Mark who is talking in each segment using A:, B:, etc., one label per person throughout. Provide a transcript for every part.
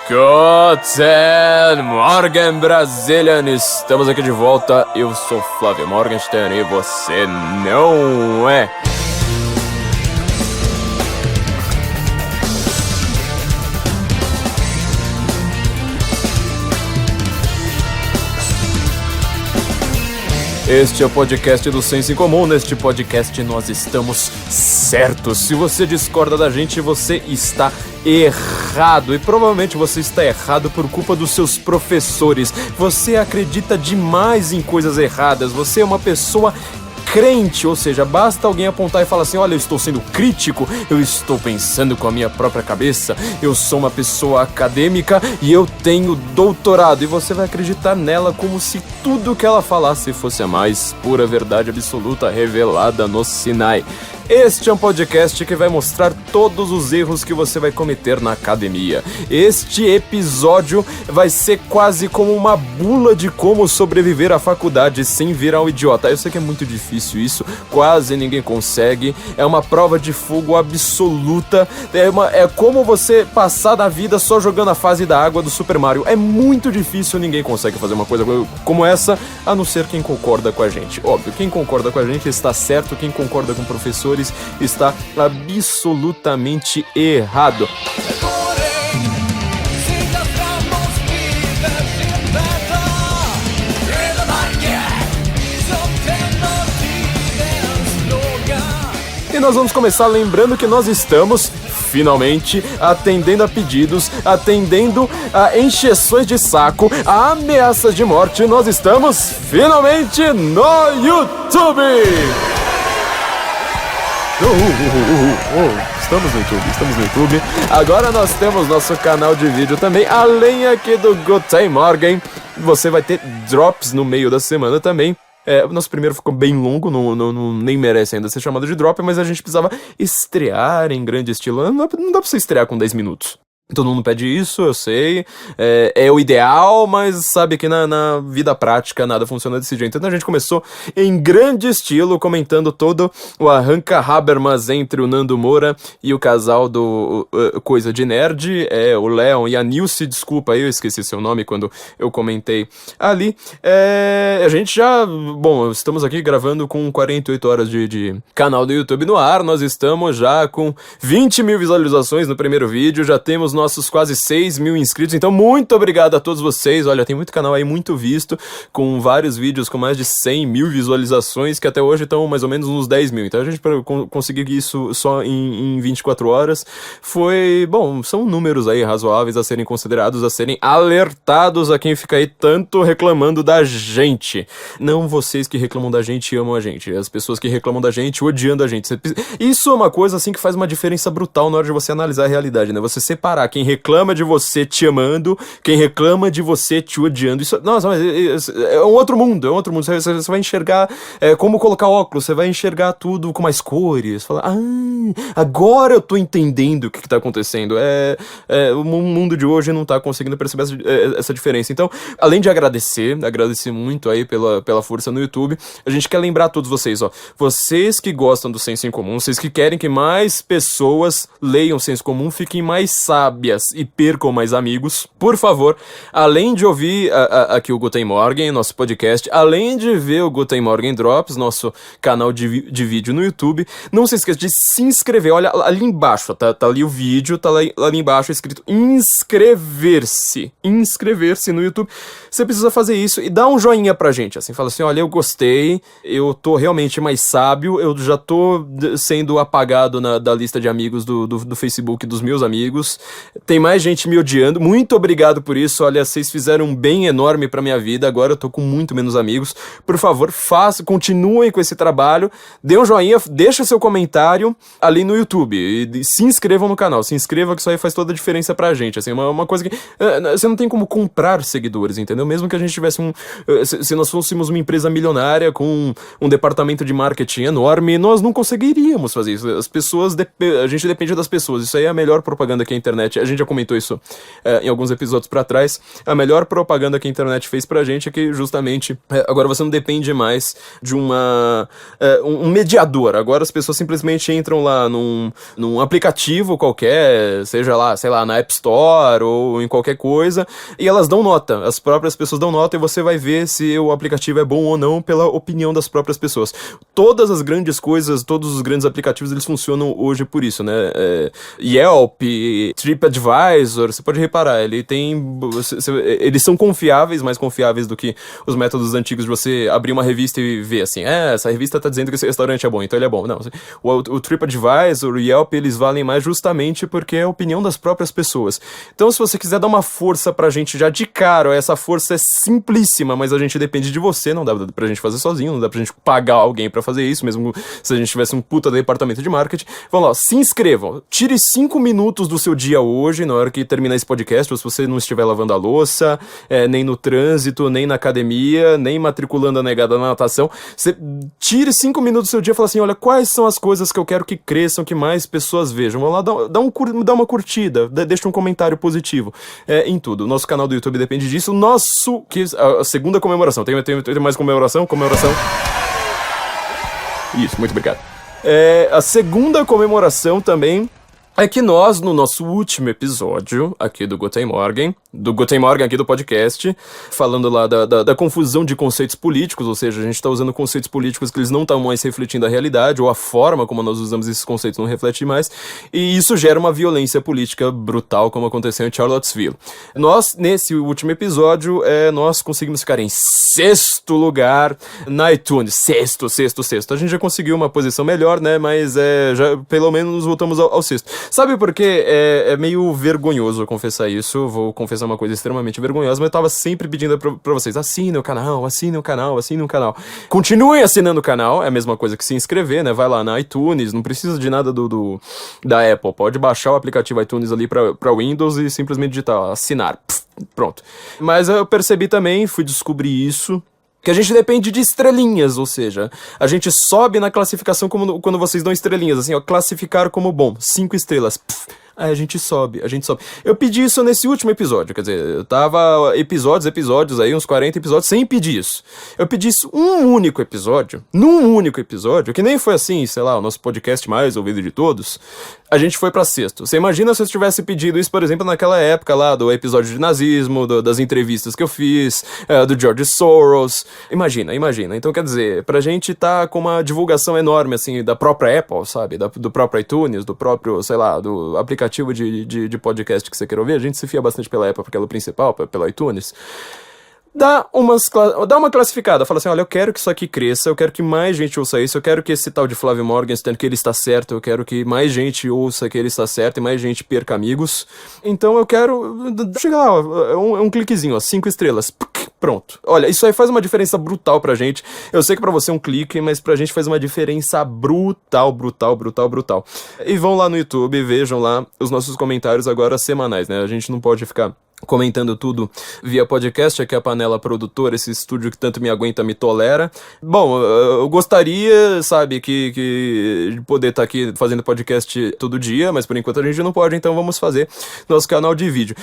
A: Guten Morgen, Brazilian! Estamos aqui de volta. Eu sou Flávio Morgenstern e você não é. Este é o podcast do Senso em Comum. Neste podcast nós estamos certos. Se você discorda da gente, você está errado. E provavelmente você está errado por culpa dos seus professores. Você acredita demais em coisas erradas. Você é uma pessoa crente, ou seja, basta alguém apontar e falar assim: olha, eu estou sendo crítico, eu estou pensando com a minha própria cabeça, eu sou uma pessoa acadêmica e eu tenho doutorado, e você vai acreditar nela como se tudo que ela falasse fosse a mais pura verdade absoluta revelada no Sinai. Este é um podcast que vai mostrar todos os erros que você vai cometer na academia. Este episódio vai ser quase como uma bula de como sobreviver à faculdade sem virar um idiota. Eu sei que é muito difícil isso, quase ninguém consegue. É uma prova de fogo absoluta. É como você passar da vida só jogando a fase da água do Super Mario. É muito difícil, ninguém consegue fazer uma coisa como essa, a não ser quem concorda com a gente. Óbvio, quem concorda com a gente está certo, quem concorda com o professor está absolutamente errado. E nós vamos começar lembrando que nós estamos finalmente atendendo a pedidos, atendendo a encheções de saco, a ameaças de morte. Nós estamos finalmente no YouTube! Estamos no YouTube. Agora nós temos nosso canal de vídeo também, além aqui do Guten Morgen. Você vai ter drops no meio da semana também. O nosso primeiro ficou bem longo, nem merece ainda ser chamado de drop, mas a gente precisava estrear em grande estilo. Não dá pra você estrear com 10 minutos. Todo mundo pede isso, eu sei, é o ideal, mas sabe que na vida prática nada funciona desse jeito. Então a gente começou em grande estilo, comentando todo o arranca Habermas entre o Nando Moura e o casal do Coisa de Nerd, o Leon e a Nilce, desculpa aí, eu esqueci seu nome quando eu comentei ali. A gente estamos aqui gravando com 48 horas de canal do YouTube no ar, nós estamos já com 20 mil visualizações no primeiro vídeo, já temos nossos quase 6 mil inscritos, então muito obrigado a todos vocês. Olha, tem muito canal aí muito visto, com vários vídeos com mais de 100 mil visualizações, que até hoje estão mais ou menos nos 10 mil, então a gente conseguir isso só em 24 horas, são números aí razoáveis a serem considerados, a serem alertados a quem fica aí tanto reclamando da gente. Não vocês que reclamam da gente amam a gente, as pessoas que reclamam da gente odiando a gente. Isso é uma coisa assim que faz uma diferença brutal na hora de você analisar a realidade, né? Você separar quem reclama de você te amando, quem reclama de você te odiando. Isso, nossa, mas é um outro mundo, Você vai enxergar como colocar óculos, você vai enxergar tudo com mais cores. Falar, agora eu tô entendendo o que tá acontecendo. O mundo de hoje não tá conseguindo perceber essa diferença. Então, além de agradecer muito aí pela força no YouTube, a gente quer lembrar a todos vocês, vocês que gostam do Senso em Comum, vocês que querem que mais pessoas leiam Senso Comum, fiquem mais sábias e percam mais amigos, por favor, além de ouvir aqui o Guten Morgen, nosso podcast, além de ver o Guten Morgen Drops, nosso canal de vídeo no YouTube, não se esqueça de se inscrever. Olha, ali embaixo, tá ali o vídeo, tá ali embaixo escrito inscrever-se no YouTube. Você precisa fazer isso e dá um joinha pra gente, assim, fala assim, olha, eu gostei, eu tô realmente mais sábio, eu já tô sendo apagado da lista de amigos do Facebook dos meus amigos, tem mais gente me odiando, muito obrigado por isso, olha, vocês fizeram um bem enorme pra minha vida, agora eu tô com muito menos amigos, por favor, continuem com esse trabalho, dê um joinha, deixa seu comentário ali no YouTube, e se inscrevam no canal, se inscreva que isso aí faz toda a diferença pra gente, assim, uma coisa que, você não tem como comprar seguidores, entendeu? Mesmo que a gente tivesse se nós fôssemos uma empresa milionária com um departamento de marketing enorme, nós não conseguiríamos fazer isso, as pessoas, a gente depende das pessoas, isso aí é a melhor propaganda que a internet internet, a gente já comentou isso em alguns episódios pra trás, a melhor propaganda que a internet fez pra gente é que justamente agora você não depende mais de um mediador. Agora as pessoas simplesmente entram lá num aplicativo qualquer, seja lá, sei lá, na App Store ou em qualquer coisa, e elas dão nota. As próprias pessoas dão nota e você vai ver se o aplicativo é bom ou não pela opinião das próprias pessoas. Todas as grandes coisas, todos os grandes aplicativos, eles funcionam hoje por isso, né? Yelp, TripAdvisor, você pode reparar, eles são confiáveis, mais confiáveis do que os métodos antigos de você abrir uma revista e ver assim, essa revista tá dizendo que esse restaurante é bom, então ele é bom. Não, o TripAdvisor, o Yelp, eles valem mais justamente porque é a opinião das próprias pessoas. Então, se você quiser dar uma força pra gente já de cara, essa força é simplíssima, mas a gente depende de você, não dá pra gente fazer sozinho, não dá pra gente pagar alguém pra fazer isso, mesmo se a gente tivesse um puta departamento de marketing. Vamos lá, se inscrevam, tire 5 minutos do seu dia hoje, na hora que terminar esse podcast, ou se você não estiver lavando a louça, nem no trânsito, nem na academia, nem matriculando a negada na natação, você tire 5 minutos do seu dia e fala assim, olha, quais são as coisas que eu quero que cresçam, que mais pessoas vejam. Vamos lá, dá uma curtida, deixa um comentário positivo em tudo. O nosso canal do YouTube depende disso. A segunda comemoração. Tem mais comemoração? Isso, muito obrigado. A segunda comemoração também é que nós, no nosso último episódio aqui do Guten Morgen aqui do podcast, falando lá da confusão de conceitos políticos, ou seja, a gente tá usando conceitos políticos que eles não estão mais refletindo a realidade, ou a forma como nós usamos esses conceitos não reflete mais, e isso gera uma violência política brutal, como aconteceu em Charlottesville. Nós, nesse último episódio, nós conseguimos ficar em 6º lugar na iTunes. Sexto. A gente já conseguiu uma posição melhor, né, mas já pelo menos voltamos ao 6º. Sabe por quê? É meio vergonhoso confessar isso, vou confessar uma coisa extremamente vergonhosa, mas eu tava sempre pedindo pra vocês, assinem o canal. Continuem assinando o canal, é a mesma coisa que se inscrever, né? Vai lá na iTunes, não precisa de nada da Apple, pode baixar o aplicativo iTunes ali pra Windows e simplesmente digitar assinar, pronto. Mas eu percebi também, fui descobrir isso, que a gente depende de estrelinhas, ou seja, a gente sobe na classificação quando vocês dão estrelinhas, assim, ó, classificar como bom, 5 estrelas, aí a gente sobe. Eu pedi isso nesse último episódio, quer dizer, eu tava episódios aí, uns 40 episódios, sem pedir isso. Eu pedi isso num único episódio, que nem foi assim, sei lá, o nosso podcast mais ouvido de todos, a gente foi pra 6º. Você imagina se eu tivesse pedido isso, por exemplo, naquela época lá, do episódio de nazismo, das entrevistas que eu fiz, do George Soros, imagina. Então, quer dizer, pra gente tá com uma divulgação enorme, assim, da própria Apple, sabe, do próprio iTunes, do próprio, sei lá, do aplicativo de podcast que você quer ouvir, a gente se fia bastante pela Apple, porque ela é o principal, pela iTunes. Dá uma classificada, fala assim, olha, eu quero que isso aqui cresça, eu quero que mais gente ouça isso, eu quero que esse tal de Flávio Morgenstern, que ele está certo, eu quero que mais gente ouça que ele está certo e mais gente perca amigos. Então eu quero... Chega lá, é um cliquezinho, ó, 5 estrelas. Pronto. Olha, isso aí faz uma diferença brutal pra gente. Eu sei que pra você é um clique, mas pra gente faz uma diferença brutal. E vão lá no YouTube, vejam lá os nossos comentários agora semanais, né? A gente não pode ficar comentando tudo via podcast, aqui é a Panela Produtora, esse estúdio que tanto me aguenta, me tolera. Bom, eu gostaria, sabe, de poder estar aqui fazendo podcast todo dia, mas por enquanto a gente não pode, então vamos fazer nosso canal de vídeo.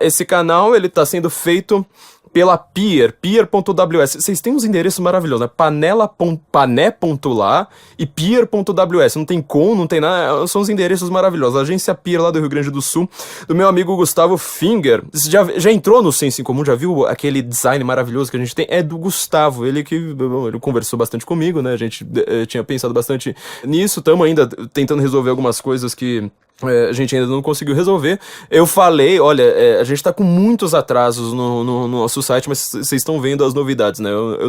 A: Esse canal, ele tá sendo feito pela peer.ws. Vocês têm uns endereços maravilhosos, né? pané.lá e peer.ws. Não tem não tem nada, são uns endereços maravilhosos. A agência Peer lá do Rio Grande do Sul, do meu amigo Gustavo Finger. Você já entrou no Senso em Comum? Já viu aquele design maravilhoso que a gente tem? É do Gustavo. Ele conversou bastante comigo, né? A gente tinha pensado bastante nisso. Estamos ainda tentando resolver algumas coisas que a gente ainda não conseguiu resolver. Eu falei, olha, a gente tá com muitos atrasos no nosso site, mas vocês estão vendo as novidades, né?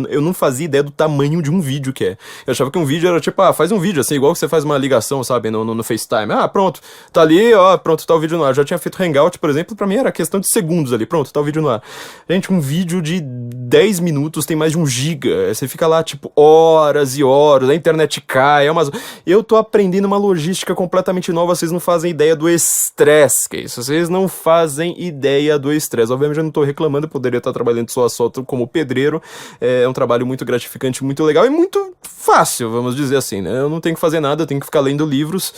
A: Eu não fazia ideia do tamanho de um vídeo que é. Eu achava que um vídeo era tipo, faz um vídeo assim, igual que você faz uma ligação, sabe, no FaceTime. Pronto, tá ali, pronto, tá o vídeo no ar. Eu já tinha feito Hangout, por exemplo, pra mim era questão de segundos ali, pronto, tá o vídeo no ar. Gente, um vídeo de 10 minutos tem mais de 1 giga. Você fica lá, tipo, horas e horas, a internet cai, eu tô aprendendo uma logística completamente nova, vocês não fazem fazem ideia do estresse que é isso. Vocês não fazem ideia do estresse. Obviamente eu não tô reclamando, eu poderia estar trabalhando só a solto como pedreiro. É um trabalho muito gratificante, muito legal e muito fácil, vamos dizer assim, né? Eu não tenho que fazer nada, eu tenho que ficar lendo livros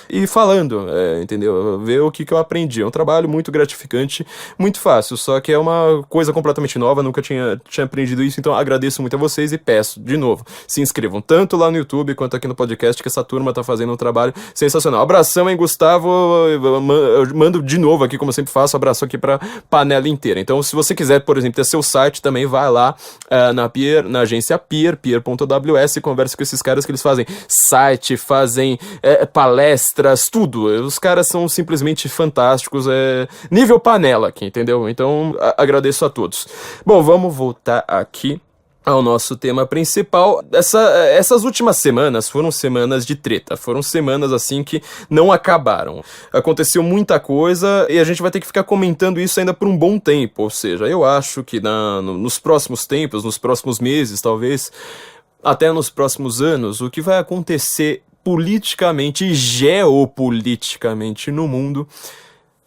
A: e falando, entendeu? Ver o que eu aprendi. É um trabalho muito gratificante, muito fácil, só que é uma coisa completamente nova, nunca tinha aprendido isso, então agradeço muito a vocês e peço, de novo, se inscrevam tanto lá no YouTube quanto aqui no podcast, que essa turma tá fazendo um trabalho sensacional. Abração, hein, Gustavo? Eu mando de novo aqui, como eu sempre faço, abraço aqui pra panela inteira. Então, se você quiser, por exemplo, ter seu site também, vai lá na agência Peer.ws, e conversa com esses caras que eles fazem site, fazem palestras, tudo. Os caras são simplesmente fantásticos, nível panela aqui, entendeu? Então, agradeço a todos. Bom, vamos voltar aqui ao nosso tema principal. Essas últimas semanas foram semanas de treta, foram semanas assim que não acabaram. Aconteceu muita coisa e a gente vai ter que ficar comentando isso ainda por um bom tempo, ou seja, eu acho que nos próximos tempos, nos próximos meses, talvez, até nos próximos anos, o que vai acontecer politicamente e geopoliticamente no mundo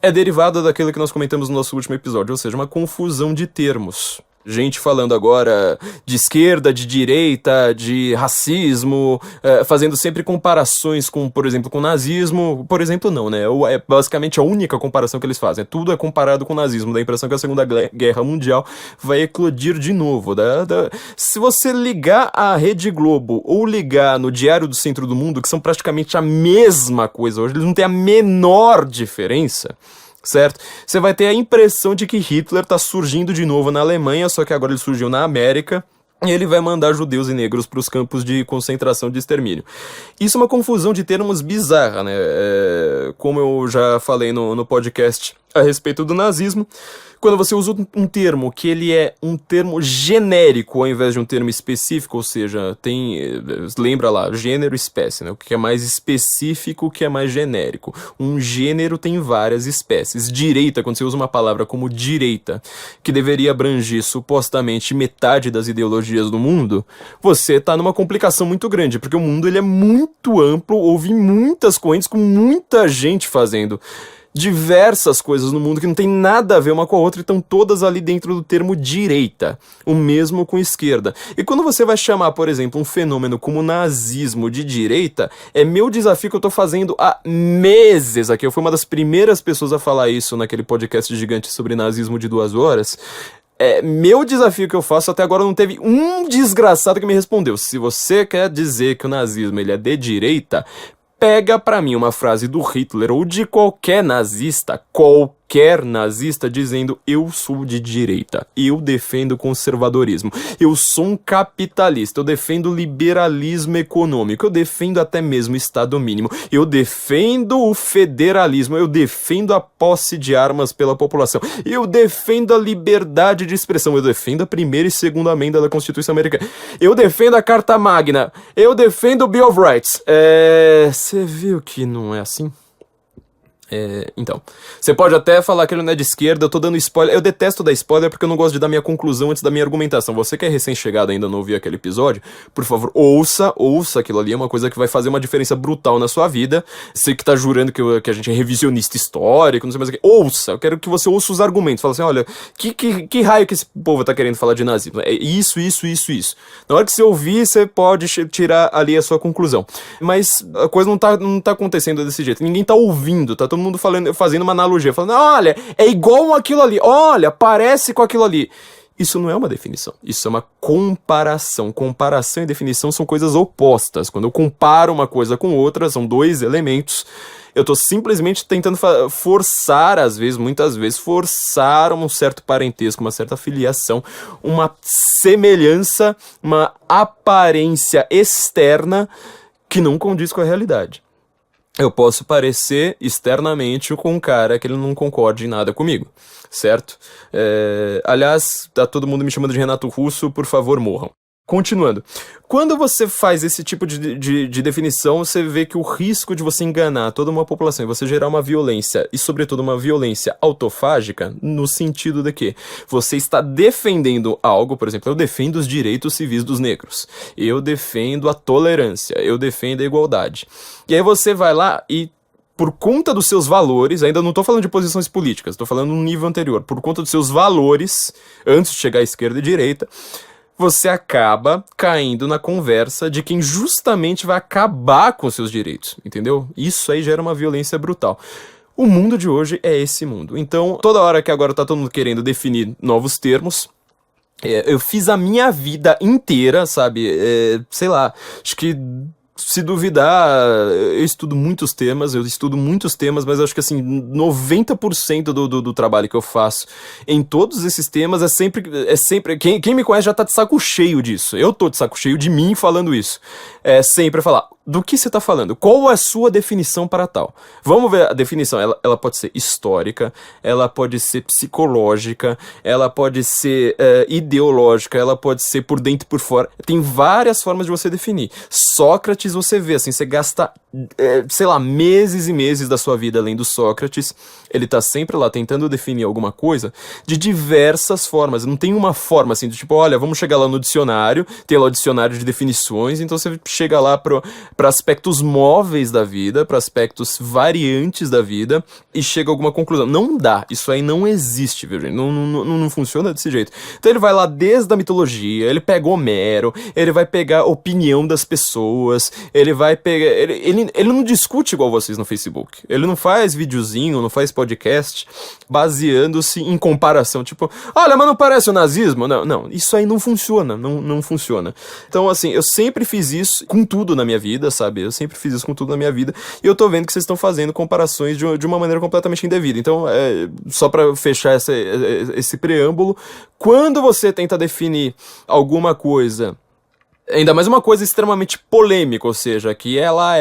A: é derivado daquilo que nós comentamos no nosso último episódio, ou seja, uma confusão de termos. Gente falando agora de esquerda, de direita, de racismo, fazendo sempre comparações com, por exemplo, com nazismo. Por exemplo, não, né? É basicamente a única comparação que eles fazem. Tudo é comparado com o nazismo. Dá a impressão que a Segunda Guerra Mundial vai eclodir de novo. Se você ligar a Rede Globo ou ligar no Diário do Centro do Mundo, que são praticamente a mesma coisa hoje, eles não têm a menor diferença, certo? Você vai ter a impressão de que Hitler tá surgindo de novo na Alemanha, só que agora ele surgiu na América, e ele vai mandar judeus e negros para os campos de concentração de extermínio. Isso é uma confusão de termos bizarra, né? Como eu já falei no podcast a respeito do nazismo, quando você usa um termo que ele é um termo genérico ao invés de um termo específico, ou seja, lembra lá, gênero e espécie, né? O que é mais específico, o que é mais genérico. Um gênero tem várias espécies. Direita, quando você usa uma palavra como direita, que deveria abranger supostamente metade das ideologias do mundo, você tá numa complicação muito grande, porque o mundo ele é muito amplo, houve muitas correntes com muita gente fazendo diversas coisas no mundo que não tem nada a ver uma com a outra e estão todas ali dentro do termo direita, o mesmo com esquerda. E quando você vai chamar, por exemplo, um fenômeno como nazismo de direita, é meu desafio que eu tô fazendo há meses aqui. Eu fui uma das primeiras pessoas a falar isso naquele podcast gigante sobre nazismo de 2 horas. Meu desafio que eu faço, até agora não teve um desgraçado que me respondeu. Se você quer dizer que o nazismo ele é de direita, pega pra mim uma frase do Hitler ou de qualquer nazista dizendo: eu sou de direita, eu defendo conservadorismo, eu sou um capitalista, eu defendo liberalismo econômico, eu defendo até mesmo Estado mínimo, eu defendo o federalismo, eu defendo a posse de armas pela população, eu defendo a liberdade de expressão, eu defendo a primeira e segunda emenda da Constituição Americana, eu defendo a Carta Magna, eu defendo o Bill of Rights. Você viu que não é assim? Então, você pode até falar que ele não é de esquerda, eu tô dando spoiler, eu detesto dar spoiler porque eu não gosto de dar minha conclusão antes da minha argumentação. Você que é recém-chegado e ainda não ouviu aquele episódio, por favor, ouça aquilo ali, é uma coisa que vai fazer uma diferença brutal na sua vida. Você que tá jurando que a gente é revisionista histórico, não sei mais o que, ouça, eu quero que você ouça os argumentos, fala assim, olha, que raio que esse povo tá querendo falar de nazismo? É isso. Na hora que você ouvir, você pode tirar ali a sua conclusão. Mas a coisa não tá acontecendo desse jeito, ninguém tá ouvindo, tá todo mundo fazendo uma analogia, falando, olha, é igual aquilo ali, olha, parece com aquilo ali. Isso não é uma definição, isso é uma comparação. Comparação e definição são coisas opostas. Quando eu comparo uma coisa com outra, são 2 elementos, eu tô simplesmente tentando forçar, muitas vezes, forçar um certo parentesco, uma certa filiação, uma semelhança, uma aparência externa que não condiz com a realidade. Eu posso parecer externamente com um cara que ele não concorde em nada comigo, certo? Aliás, tá todo mundo me chamando de Renato Russo, por favor, morram. Continuando. Quando você faz esse tipo de definição, você vê que o risco de você enganar toda uma população e você gerar uma violência, e sobretudo uma violência autofágica, no sentido de que você está defendendo algo, por exemplo, eu defendo os direitos civis dos negros, eu defendo a tolerância, eu defendo a igualdade. E aí você vai lá e, por conta dos seus valores, ainda não estou falando de posições políticas, estou falando num nível anterior, por conta dos seus valores, antes de chegar à esquerda e direita, você acaba caindo na conversa de quem justamente vai acabar com seus direitos, entendeu? Isso aí gera uma violência brutal. O mundo de hoje é esse mundo. Então, toda hora que agora tá todo mundo querendo definir novos termos, eu fiz a minha vida inteira, sabe? Sei lá, acho que se duvidar, eu estudo muitos temas, mas eu acho que assim, 90% do trabalho que eu faço em todos esses temas é sempre quem me conhece já tá de saco cheio disso. Eu tô de saco cheio de mim falando isso. É sempre falar, do que você tá falando? Qual é a sua definição para tal? Vamos ver a definição, ela pode ser histórica, ela pode ser psicológica, ela pode ser ideológica, ela pode ser por dentro e por fora. Tem várias formas de você definir. Sócrates, você vê, assim, você gasta, sei lá, meses e meses da sua vida lendo Sócrates, ele tá sempre lá tentando definir alguma coisa de diversas formas. Não tem uma forma, assim, do tipo, olha, vamos chegar lá no dicionário, tem lá o dicionário de definições, então você chega lá para aspectos móveis da vida, para aspectos variantes da vida, e chega a alguma conclusão. Não dá, isso aí não existe, viu, gente? Não funciona desse jeito. Então ele vai lá desde a mitologia, ele pega Homero, ele vai pegar a opinião das pessoas, ele vai pegar... Ele não discute igual vocês no Facebook. Ele não faz videozinho, não faz podcast baseando-se em comparação. Tipo, olha, mas não parece o nazismo? Não, isso aí não funciona, não funciona. Então, assim, eu sempre fiz isso com tudo na minha vida, sabe? Eu sempre fiz isso com tudo na minha vida, e eu tô vendo que vocês estão fazendo comparações de uma maneira completamente indevida. Então, só pra fechar esse preâmbulo, quando você tenta definir alguma coisa, ainda mais uma coisa extremamente polêmica, ou seja, que ela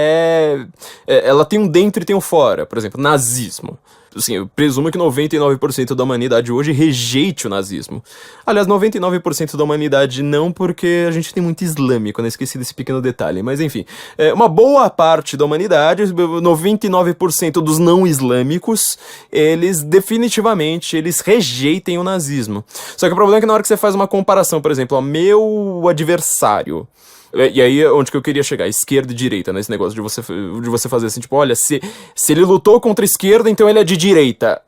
A: tem um dentro e tem um fora, por exemplo, nazismo. Assim, eu presumo que 99% da humanidade hoje rejeite o nazismo. Aliás, 99% da humanidade não, porque a gente tem muito islâmico, né? Esqueci desse pequeno detalhe. Mas enfim, uma boa parte da humanidade, 99% dos não islâmicos, eles definitivamente, eles rejeitem o nazismo. Só que o problema é que na hora que você faz uma comparação, por exemplo, ao meu adversário, e aí é onde que eu queria chegar, esquerda e direita, nesse negócio de você fazer assim, tipo, olha, se ele lutou contra a esquerda, então ele é de direita.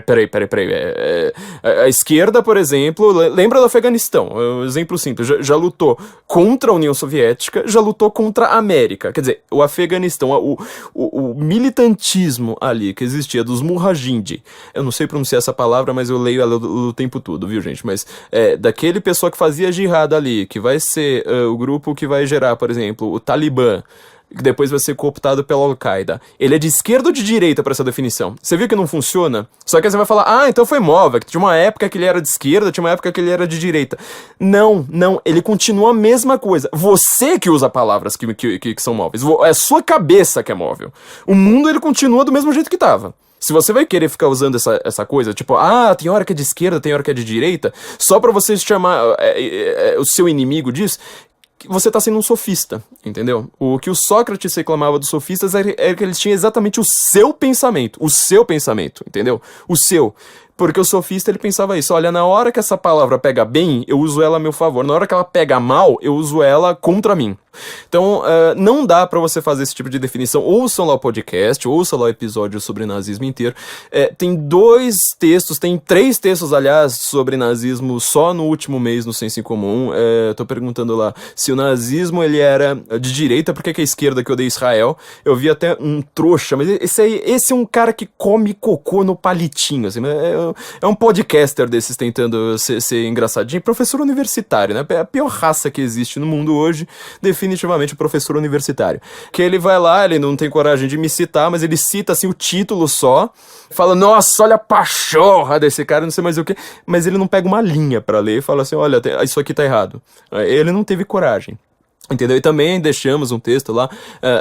A: Peraí. A esquerda, por exemplo, lembra do Afeganistão, um exemplo simples, já lutou contra a União Soviética, já lutou contra a América. Quer dizer, o Afeganistão, o militantismo ali que existia dos Mujahideen, eu não sei pronunciar essa palavra, mas eu leio ela o tempo todo, viu, gente? Mas daquele pessoal que fazia jihad ali, que vai ser o grupo que vai gerar, por exemplo, o Talibã, que depois vai ser cooptado pela Al-Qaeda. Ele é de esquerda ou de direita para essa definição? Você viu que não funciona? Só que você vai falar, então foi móvel, que tinha uma época que ele era de esquerda, tinha uma época que ele era de direita. Não, ele continua a mesma coisa. Você que usa palavras que são móveis. É a sua cabeça que é móvel. O mundo, ele continua do mesmo jeito que estava. Se você vai querer ficar usando essa coisa, tipo, tem hora que é de esquerda, tem hora que é de direita, só pra você chamar o seu inimigo disso, você tá sendo um sofista, entendeu? O que o Sócrates reclamava dos sofistas era que eles tinham exatamente o seu pensamento, entendeu? O seu. Porque o sofista, ele pensava isso, olha, na hora que essa palavra pega bem, eu uso ela a meu favor, na hora que ela pega mal, eu uso ela contra mim. Então, não dá pra você fazer esse tipo de definição. Ouçam lá o podcast, ouçam lá o episódio sobre nazismo inteiro. Tem 2 textos, tem 3 textos, aliás, sobre nazismo só no último mês no Senso em Comum. Tô perguntando lá se o nazismo, ele era de direita, porque que a esquerda que odeia Israel. Eu vi até um trouxa, mas esse é um cara que come cocô no palitinho, assim, é um podcaster desses tentando ser engraçadinho. Professor universitário, né? A pior raça que existe no mundo hoje, definitivamente o professor universitário. Que ele vai lá, ele não tem coragem de me citar, mas ele cita assim o título só, fala, nossa, olha a pachorra desse cara, não sei mais o que, mas ele não pega uma linha pra ler e fala assim, olha, isso aqui tá errado. Ele não teve coragem. Entendeu? E também deixamos um texto lá,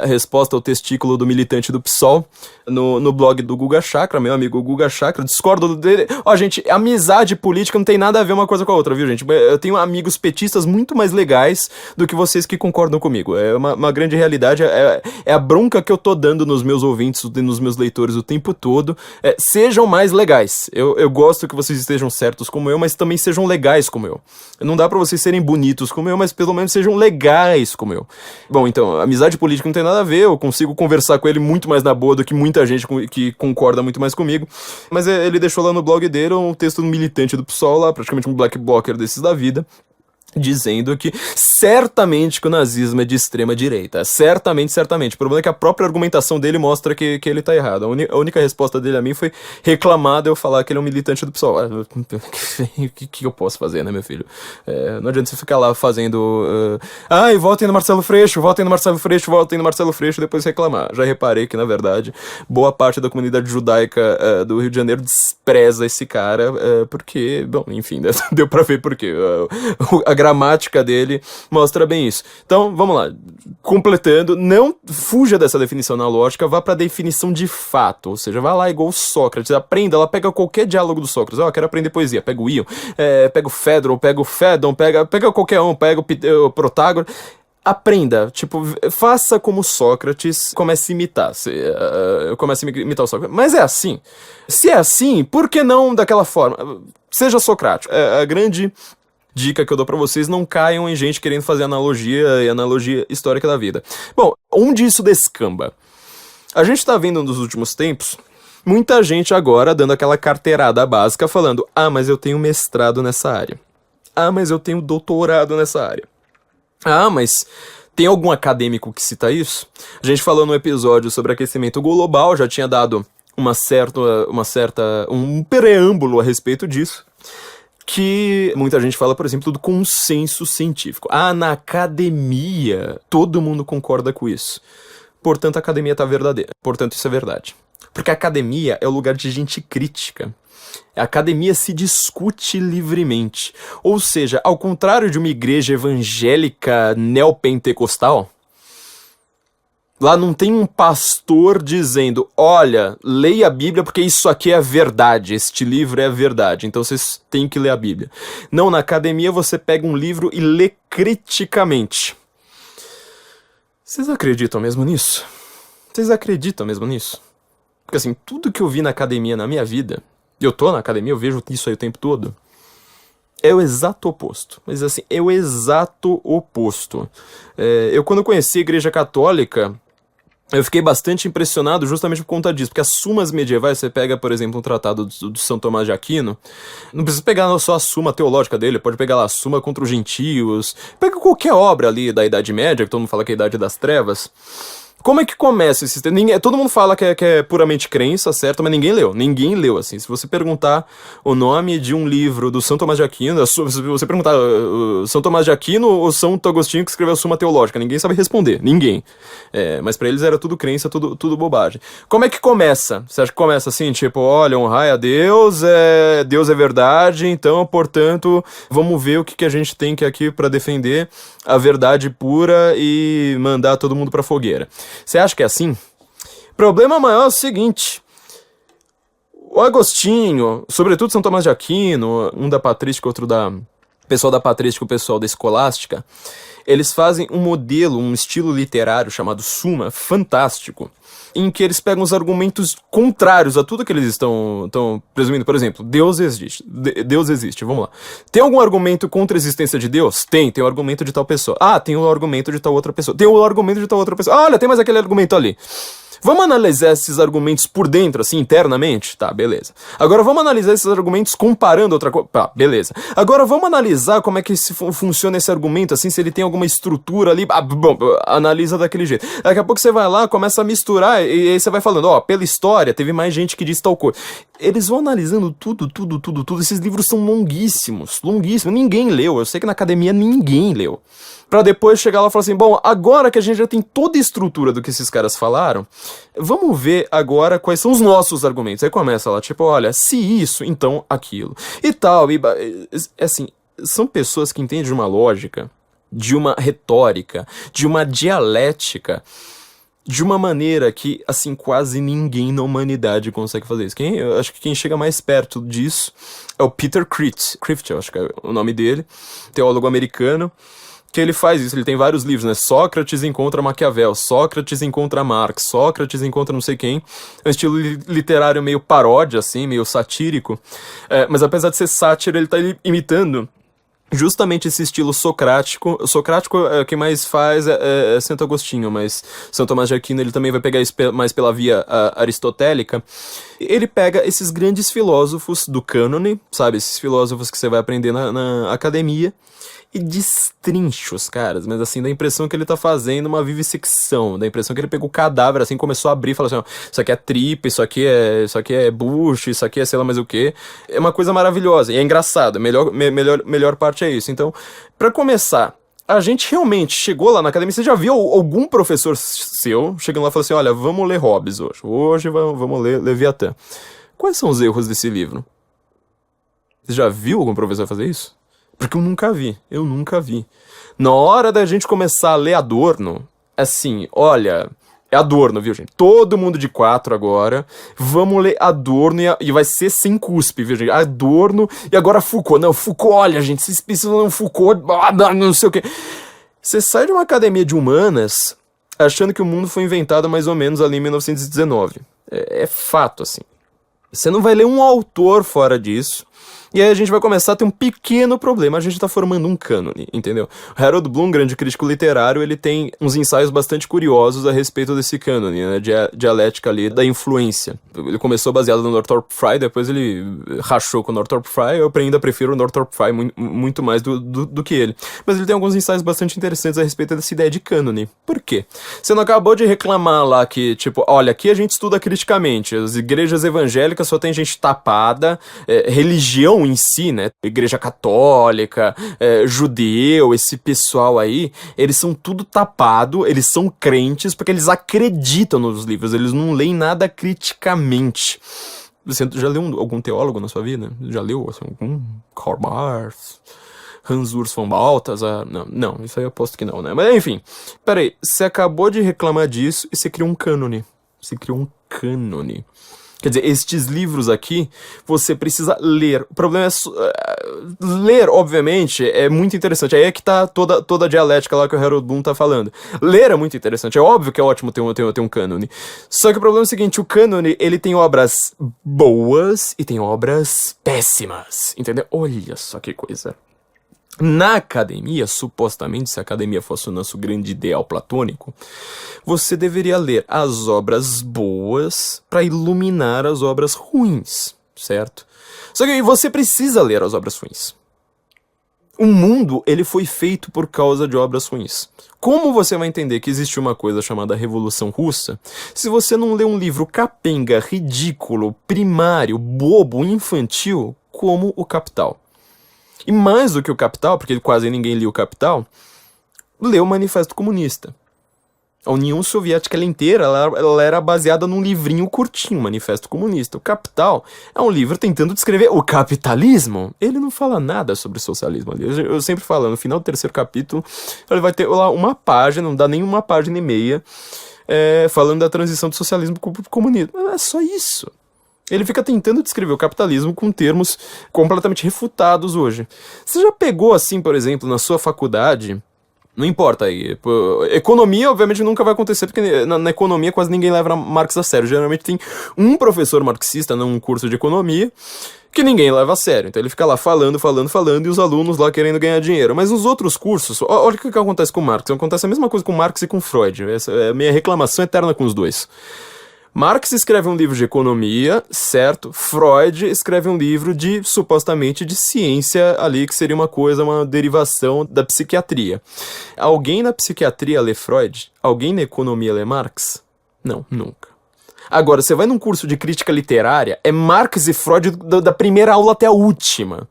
A: resposta ao testículo do militante do PSOL, no blog do Guga Chakra, meu amigo Guga Chakra, discordo dele. Ó, gente, amizade política não tem nada a ver uma coisa com a outra, viu, gente? Eu tenho amigos petistas muito mais legais do que vocês que concordam comigo. É uma grande realidade, é a bronca que eu tô dando nos meus ouvintes, nos meus leitores o tempo todo. Sejam mais legais. Eu gosto que vocês estejam certos como eu, mas também sejam legais como eu. Não dá pra vocês serem bonitos como eu, mas pelo menos sejam legais como eu. Bom, então, amizade política não tem nada a ver, eu consigo conversar com ele muito mais na boa do que muita gente que concorda muito mais comigo, mas ele deixou lá no blog dele um texto do militante do PSOL lá, praticamente um black blocker desses da vida, dizendo que certamente que o nazismo é de extrema direita. Certamente. O problema é que a própria argumentação dele mostra que ele tá errado. A única resposta dele a mim foi reclamar de eu falar que ele é um militante do PSOL. O que eu posso fazer, né, meu filho? Não adianta você ficar lá fazendo... votem no Marcelo Freixo, e depois reclamar. Já reparei que, na verdade, boa parte da comunidade judaica do Rio de Janeiro despreza esse cara, porque... Bom, enfim, né? Deu pra ver por quê. A gramática dele mostra bem isso. Então, vamos lá. Completando, não fuja dessa definição analógica, vá pra definição de fato. Ou seja, vá lá igual o Sócrates, aprenda, ela pega qualquer diálogo do Sócrates. Quero aprender poesia. Pega o Ion, pega o Fedro, pega o Fedon, pega qualquer um, pega o Protágoras. Aprenda, tipo, faça como Sócrates, comece a imitar. Comece a imitar o Sócrates. Mas é assim. Se é assim, por que não daquela forma? Seja socrático. A grande dica que eu dou pra vocês: não caiam em gente querendo fazer analogia histórica da vida. Bom, onde isso descamba? A gente tá vendo nos últimos tempos muita gente agora dando aquela carteirada básica falando: mas eu tenho mestrado nessa área. Mas eu tenho doutorado nessa área. Mas tem algum acadêmico que cita isso? A gente falou no episódio sobre aquecimento global, já tinha dado um preâmbulo a respeito disso, que muita gente fala, por exemplo, do consenso científico. Na academia, todo mundo concorda com isso. Portanto, a academia tá verdadeira. Portanto, isso é verdade. Porque a academia é o lugar de gente crítica. A academia se discute livremente. Ou seja, ao contrário de uma igreja evangélica neopentecostal, lá não tem um pastor dizendo: olha, leia a Bíblia porque isso aqui é a verdade, este livro é a verdade, então vocês têm que ler a Bíblia. Não, na academia você pega um livro e lê criticamente. Vocês acreditam mesmo nisso? Porque assim, tudo que eu vi na academia na minha vida, eu tô na academia, eu vejo isso aí o tempo todo, é o exato oposto. Mas assim, é o exato oposto. Eu quando conheci a Igreja Católica, eu fiquei bastante impressionado justamente por conta disso, porque as sumas medievais, você pega, por exemplo, um tratado do São Tomás de Aquino, não precisa pegar só a suma teológica dele, pode pegar lá a suma contra os gentios, pega qualquer obra ali da Idade Média, que todo mundo fala que é a Idade das Trevas. Como é que começa esse sistema? Todo mundo fala que é puramente crença, certo? Mas ninguém leu, assim. Se você perguntar o nome de um livro do São Tomás de Aquino, se você perguntar São Tomás de Aquino ou São Agostinho que escreveu a Suma Teológica, ninguém sabe responder, ninguém. Mas pra eles era tudo crença, tudo bobagem. Como é que começa? Você acha que começa assim, tipo, olha, honrai a Deus, Deus é verdade, então, portanto, vamos ver o que a gente tem aqui pra defender a verdade pura e mandar todo mundo pra fogueira. Você acha que é assim? O problema maior é o seguinte: o Agostinho, sobretudo São Tomás de Aquino, um da patrística, outro da pessoal da patrística, o pessoal da escolástica, eles fazem um modelo, um estilo literário chamado Suma, fantástico, em que eles pegam os argumentos contrários a tudo que eles estão presumindo. Por exemplo, Deus existe, vamos lá. Tem algum argumento contra a existência de Deus? Tem o argumento de tal pessoa. Tem o argumento de tal outra pessoa. Tem o argumento de tal outra pessoa. Olha, tem mais aquele argumento ali. Vamos analisar esses argumentos por dentro, assim, internamente? Tá, beleza. Agora vamos analisar esses argumentos comparando outra coisa. Tá, beleza. Agora vamos analisar como é que funciona esse argumento, assim, se ele tem alguma estrutura ali. Bom, analisa daquele jeito. Daqui a pouco você vai lá, começa a misturar, e aí você vai falando, pela história, teve mais gente que disse tal coisa. Eles vão analisando tudo. Esses livros são longuíssimos. Ninguém leu. Eu sei que na academia ninguém leu. Pra depois chegar lá e falar assim: bom, agora que a gente já tem toda a estrutura do que esses caras falaram, vamos ver agora quais são os nossos argumentos. Aí começa lá, tipo, olha, se isso, então aquilo. E tal, assim, são pessoas que entendem de uma lógica de uma retórica, de uma dialética, de uma maneira que, assim, quase ninguém na humanidade consegue fazer isso. Eu acho que quem chega mais perto disso é o Peter Crift, eu acho que é o nome dele, teólogo americano, que ele faz isso. Ele tem vários livros, né? Sócrates encontra Maquiavel, Sócrates encontra Marx, Sócrates encontra não sei quem. É um estilo literário meio paródia, assim, meio satírico. Mas apesar de ser sátira, ele tá imitando justamente esse estilo socrático. O socrático, quem mais faz é Santo Agostinho, mas São Tomás de Aquino ele também vai pegar isso mais pela via aristotélica. Ele pega esses grandes filósofos do cânone, sabe? Esses filósofos que você vai aprender na academia, e destrincha os caras, mas assim, dá a impressão que ele tá fazendo uma vivissecção, dá a impressão que ele pegou o cadáver, assim, começou a abrir e falou assim, ó, isso aqui é tripa, isso aqui é bucho, isso aqui é sei lá mais o que. É uma coisa maravilhosa, e é engraçado, a melhor parte é isso. Então, pra começar, a gente realmente chegou lá na academia, você já viu algum professor seu chegando lá e falando assim, olha, vamos ler Hobbes hoje vamos ler Leviatã. Quais são os erros desse livro? Você já viu algum professor fazer isso? Porque eu nunca vi. Na hora da gente começar a ler Adorno, assim, olha, é Adorno, viu, gente? Todo mundo de 4 agora, vamos ler Adorno e vai ser sem cuspe, viu, gente? Adorno e agora Foucault. Não, Foucault, olha, gente, vocês precisam de Foucault, não sei o quê. Você sai de uma academia de humanas achando que o mundo foi inventado mais ou menos ali em 1919. É fato, assim. Você não vai ler um autor fora disso. E aí a gente vai começar a ter um pequeno problema. A gente tá formando um cânone, entendeu? O Harold Bloom, grande crítico literário, ele tem uns ensaios bastante curiosos a respeito desse cânone, né? Dialética ali da influência. Ele começou baseado no Northrop Frye, depois ele rachou com o Northrop Frye. Eu ainda prefiro o Northrop Frye muito mais do que ele. Mas ele tem alguns ensaios bastante interessantes a respeito dessa ideia de cânone. Por quê? Você não acabou de reclamar lá que, tipo, olha, aqui a gente estuda criticamente. As igrejas evangélicas só tem gente tapada, religião em si, né? Igreja católica, judeu, esse pessoal aí, eles são tudo tapado, eles são crentes porque eles acreditam nos livros, eles não leem nada criticamente. Você já leu algum teólogo na sua vida? Já leu assim, algum Karl Marx, Hans Urs von Balthasar? Não, isso aí eu aposto que não, né? Mas enfim, peraí, você acabou de reclamar disso e você criou um cânone. Quer dizer, estes livros aqui, você precisa ler. O problema é... ler, obviamente, é muito interessante. Aí é que tá toda a dialética lá que o Harold Bloom tá falando. Ler é muito interessante. É óbvio que é ótimo ter um cânone. Só que o problema é o seguinte, o cânone, ele tem obras boas e tem obras péssimas. Entendeu? Olha só que coisa. Na academia, supostamente, se a academia fosse o nosso grande ideal platônico, você deveria ler as obras boas para iluminar as obras ruins, certo? Só que você precisa ler as obras ruins. O mundo, ele foi feito por causa de obras ruins. Como você vai entender que existe uma coisa chamada Revolução Russa se você não lê um livro capenga, ridículo, primário, bobo, infantil, como O Capital? E mais do que O Capital, porque quase ninguém lia O Capital, leu o Manifesto Comunista. A União Soviética ela inteira ela era baseada num livrinho curtinho, Manifesto Comunista. O Capital é um livro tentando descrever o capitalismo. Ele não fala nada sobre socialismo ali. Eu sempre falo, no final do 3º capítulo, ele vai ter lá uma página, não dá nem uma página e meia, falando da transição do socialismo para o comunismo. É só isso. Ele fica tentando descrever o capitalismo com termos completamente refutados hoje. Você já pegou, assim, por exemplo, na sua faculdade... Não importa aí. Economia, obviamente, nunca vai acontecer, porque na economia quase ninguém leva Marx a sério. Geralmente tem um professor marxista num curso de economia que ninguém leva a sério. Então ele fica lá falando, e os alunos lá querendo ganhar dinheiro. Mas nos outros cursos, olha o que acontece com Marx. Acontece a mesma coisa com Marx e com Freud. Essa é a minha reclamação eterna com os dois. Marx escreve um livro de economia, certo? Freud escreve um livro supostamente, de ciência ali, que seria uma derivação da psiquiatria. Alguém na psiquiatria lê Freud? Alguém na economia lê Marx? Não, nunca. Agora, você vai num curso de crítica literária, é Marx e Freud da primeira aula até a última.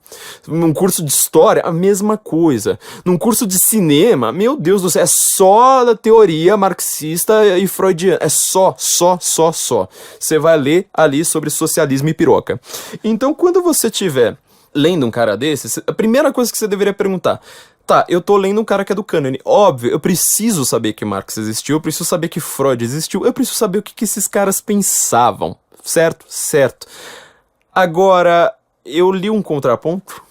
A: Num curso de história, a mesma coisa. Num curso de cinema, meu Deus do céu, é só a teoria marxista e freudiana. É só. Você vai ler ali sobre socialismo e piroca. Então, quando você estiver lendo um cara desses, a primeira coisa que você deveria perguntar... Tá, eu tô lendo um cara que é do cânone. Óbvio, eu preciso saber que Marx existiu, eu preciso saber que Freud existiu, eu preciso saber o que esses caras pensavam. Certo? Certo. Agora, eu li um contraponto.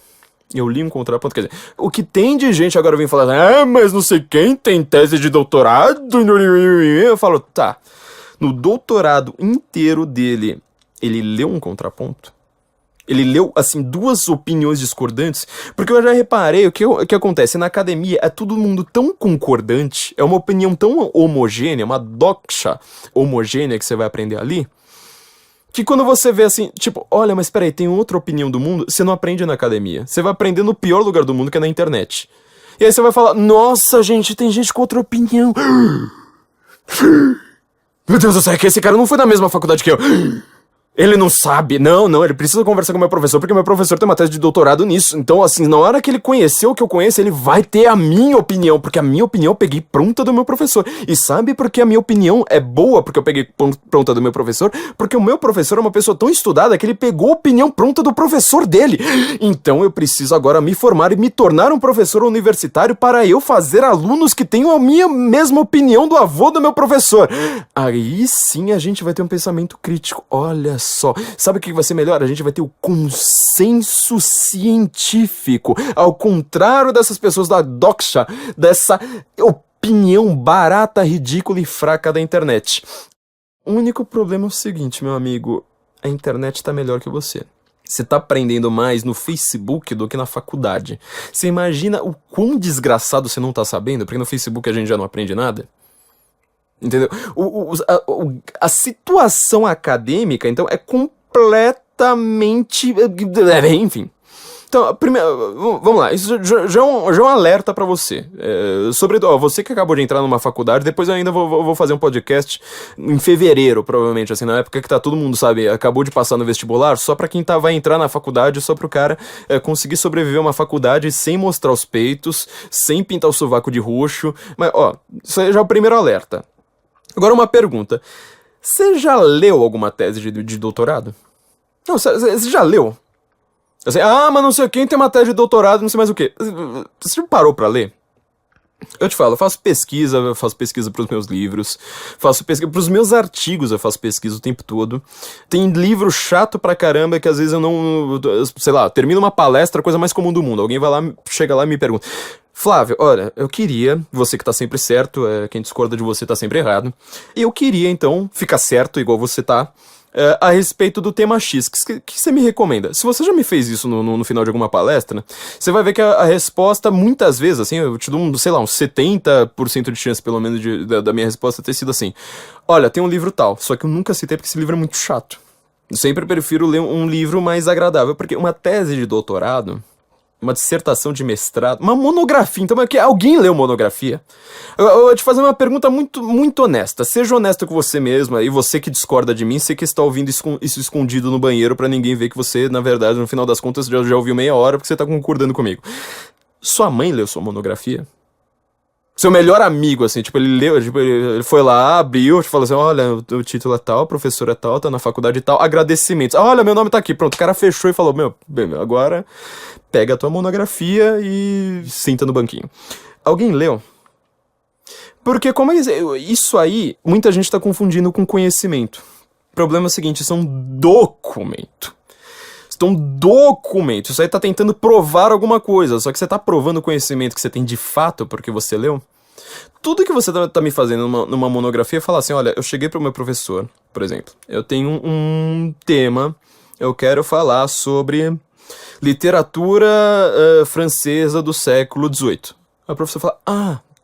A: Quer dizer, o que tem de gente agora vem falar, mas não sei quem tem tese de doutorado. Eu falo, tá. No doutorado inteiro dele, ele leu um contraponto? Ele leu, assim, duas opiniões discordantes? Porque eu já reparei o que acontece. Na academia é todo mundo tão concordante, é uma opinião tão homogênea, uma doxa homogênea que você vai aprender ali, que quando você vê assim, tipo, olha, mas peraí, tem outra opinião do mundo, você não aprende na academia. Você vai aprender no pior lugar do mundo, que é na internet. E aí você vai falar, nossa, gente, tem gente com outra opinião. Meu Deus do céu, é que esse cara não foi na mesma faculdade que eu. Ele não sabe. Não, ele precisa conversar com o meu professor, porque meu professor tem uma tese de doutorado nisso. Então, assim, na hora que ele conhecer o que eu conheço, ele vai ter a minha opinião, porque a minha opinião eu peguei pronta do meu professor. E sabe por que a minha opinião é boa, porque eu peguei pronta do meu professor? Porque o meu professor é uma pessoa tão estudada que ele pegou a opinião pronta do professor dele. Então, eu preciso agora me formar e me tornar um professor universitário para eu fazer alunos que tenham a minha mesma opinião do avô do meu professor. Aí sim a gente vai ter um pensamento crítico. Olha só, sabe o que vai ser melhor? A gente vai ter o consenso científico, ao contrário dessas pessoas da doxa, dessa opinião barata, ridícula e fraca da internet. O único problema é o seguinte, meu amigo, a internet tá melhor que você. Você tá aprendendo mais no Facebook do que na faculdade. Você imagina o quão desgraçado você não tá sabendo, porque no Facebook a gente já não aprende nada? Entendeu? A situação acadêmica, então, é completamente... Enfim. Então, primeiro, vamos lá. Isso já é um alerta pra você. Você que acabou de entrar numa faculdade, depois eu ainda vou fazer um podcast em fevereiro, provavelmente, assim, na época que tá todo mundo, sabe, acabou de passar no vestibular, só pra quem vai entrar na faculdade, só pro cara conseguir sobreviver a uma faculdade sem mostrar os peitos, sem pintar o sovaco de roxo. Mas, isso aí já é o primeiro alerta. Agora uma pergunta. Você já leu alguma tese de doutorado? Não, você já leu? Assim, mas não sei quem tem uma tese de doutorado, não sei mais o quê. Você já parou pra ler? Eu te falo, eu faço pesquisa pros meus livros, faço pesquisa pros meus artigos, eu faço pesquisa o tempo todo. Tem livro chato pra caramba que às vezes eu não, sei lá, termino uma palestra, a coisa mais comum do mundo. Alguém vai lá, chega lá e me pergunta: Flávio, olha, eu queria, você que tá sempre certo, quem discorda de você tá sempre errado, e eu queria então ficar certo, igual você tá, a respeito do tema X. Que você me recomenda? Se você já me fez isso no final de alguma palestra, você vai ver que a resposta, muitas vezes, assim, eu te dou, sei lá, uns 70% de chance, pelo menos, da minha resposta ter sido assim: olha, tem um livro tal, só que eu nunca citei porque esse livro é muito chato. Eu sempre prefiro ler um livro mais agradável, porque uma tese de doutorado, uma dissertação de mestrado, uma monografia, então alguém leu monografia? Eu vou te fazer uma pergunta muito, muito honesta. Seja honesto com você mesma, e você que discorda de mim, você que está ouvindo isso escondido no banheiro pra ninguém ver que você, na verdade, no final das contas, já ouviu meia hora porque você tá concordando comigo. Sua mãe leu sua monografia? Seu melhor amigo, assim, tipo, ele leu, tipo, ele foi lá, abriu, falou assim: olha, o título é tal, a professora é tal, tá na faculdade e tal, agradecimentos. Olha, meu nome tá aqui, pronto, o cara fechou e falou: bem, agora pega a tua monografia e senta no banquinho. Alguém leu? Porque como isso aí, muita gente tá confundindo com conhecimento. O problema é o seguinte, isso é um documento. Isso aí tá tentando provar alguma coisa, só que você tá provando o conhecimento que você tem de fato porque você leu. Tudo que você tá me fazendo numa monografia é falar assim: olha, eu cheguei pro meu professor, por exemplo, eu tenho um tema, eu quero falar sobre literatura francesa do século XVIII. Aí o professor fala: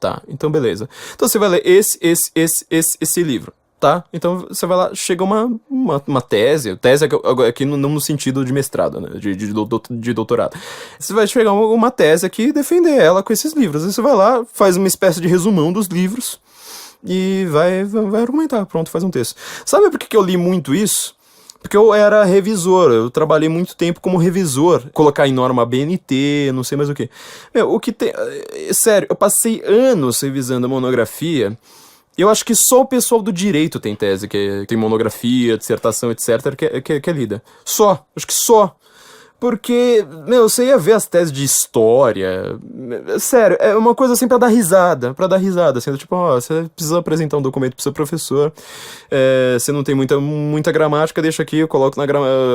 A: tá, então beleza. Então você vai ler esse livro. Tá? Então você vai lá, chega uma tese aqui não no sentido de mestrado, né? De doutorado. Você vai chegar uma tese aqui e defender ela com esses livros. Aí você vai lá, faz uma espécie de resumão dos livros e vai argumentar. Pronto, faz um texto. Sabe por que eu li muito isso? Porque eu era revisor, eu trabalhei muito tempo como revisor, colocar em norma BNT, não sei mais o que. O que tem... Sério, eu passei anos revisando a monografia. Eu acho que só o pessoal do direito tem tese, que tem monografia, dissertação, etc., que é lida. Acho que só. Porque, meu, você ia ver as teses de história. Sério, é uma coisa assim pra dar risada. Assim, tipo, ó, você precisa apresentar um documento pro seu professor. Você não tem muita gramática, deixa aqui, eu coloco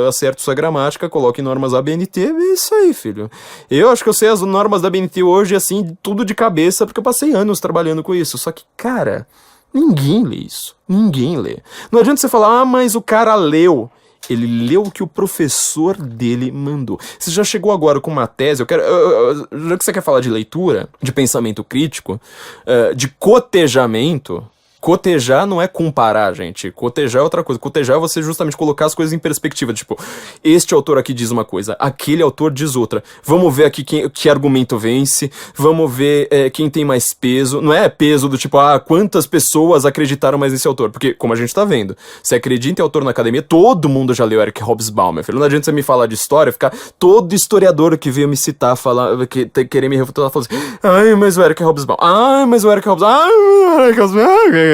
A: acerto sua gramática, coloco em normas da BNT, é isso aí, filho. Eu acho que eu sei as normas da BNT hoje, assim, tudo de cabeça, porque eu passei anos trabalhando com isso. Só que, cara, ninguém lê isso. Ninguém lê. Não adianta você falar, mas o cara leu. Ele leu o que o professor dele mandou. Você já chegou agora com uma tese, já que você quer falar de leitura, de pensamento crítico, de cotejamento. Cotejar não é comparar, gente. Cotejar é outra coisa. Cotejar é você justamente colocar as coisas em perspectiva. Tipo, este autor aqui diz uma coisa, aquele autor diz outra. Vamos ver aqui que argumento vence. Vamos ver quem tem mais peso. Não é peso do tipo, quantas pessoas acreditaram mais nesse autor. Porque, como a gente tá vendo, se acredita em autor na academia, todo mundo já leu Eric Hobsbawm, meu filho. Não adianta você me falar de história, ficar todo historiador que veio me citar, querer me refutar, falar assim, ai, mas o Eric Hobsbawm. Ai, mas o Eric Hobsbawm. Ai, o Eric Hobsbawm.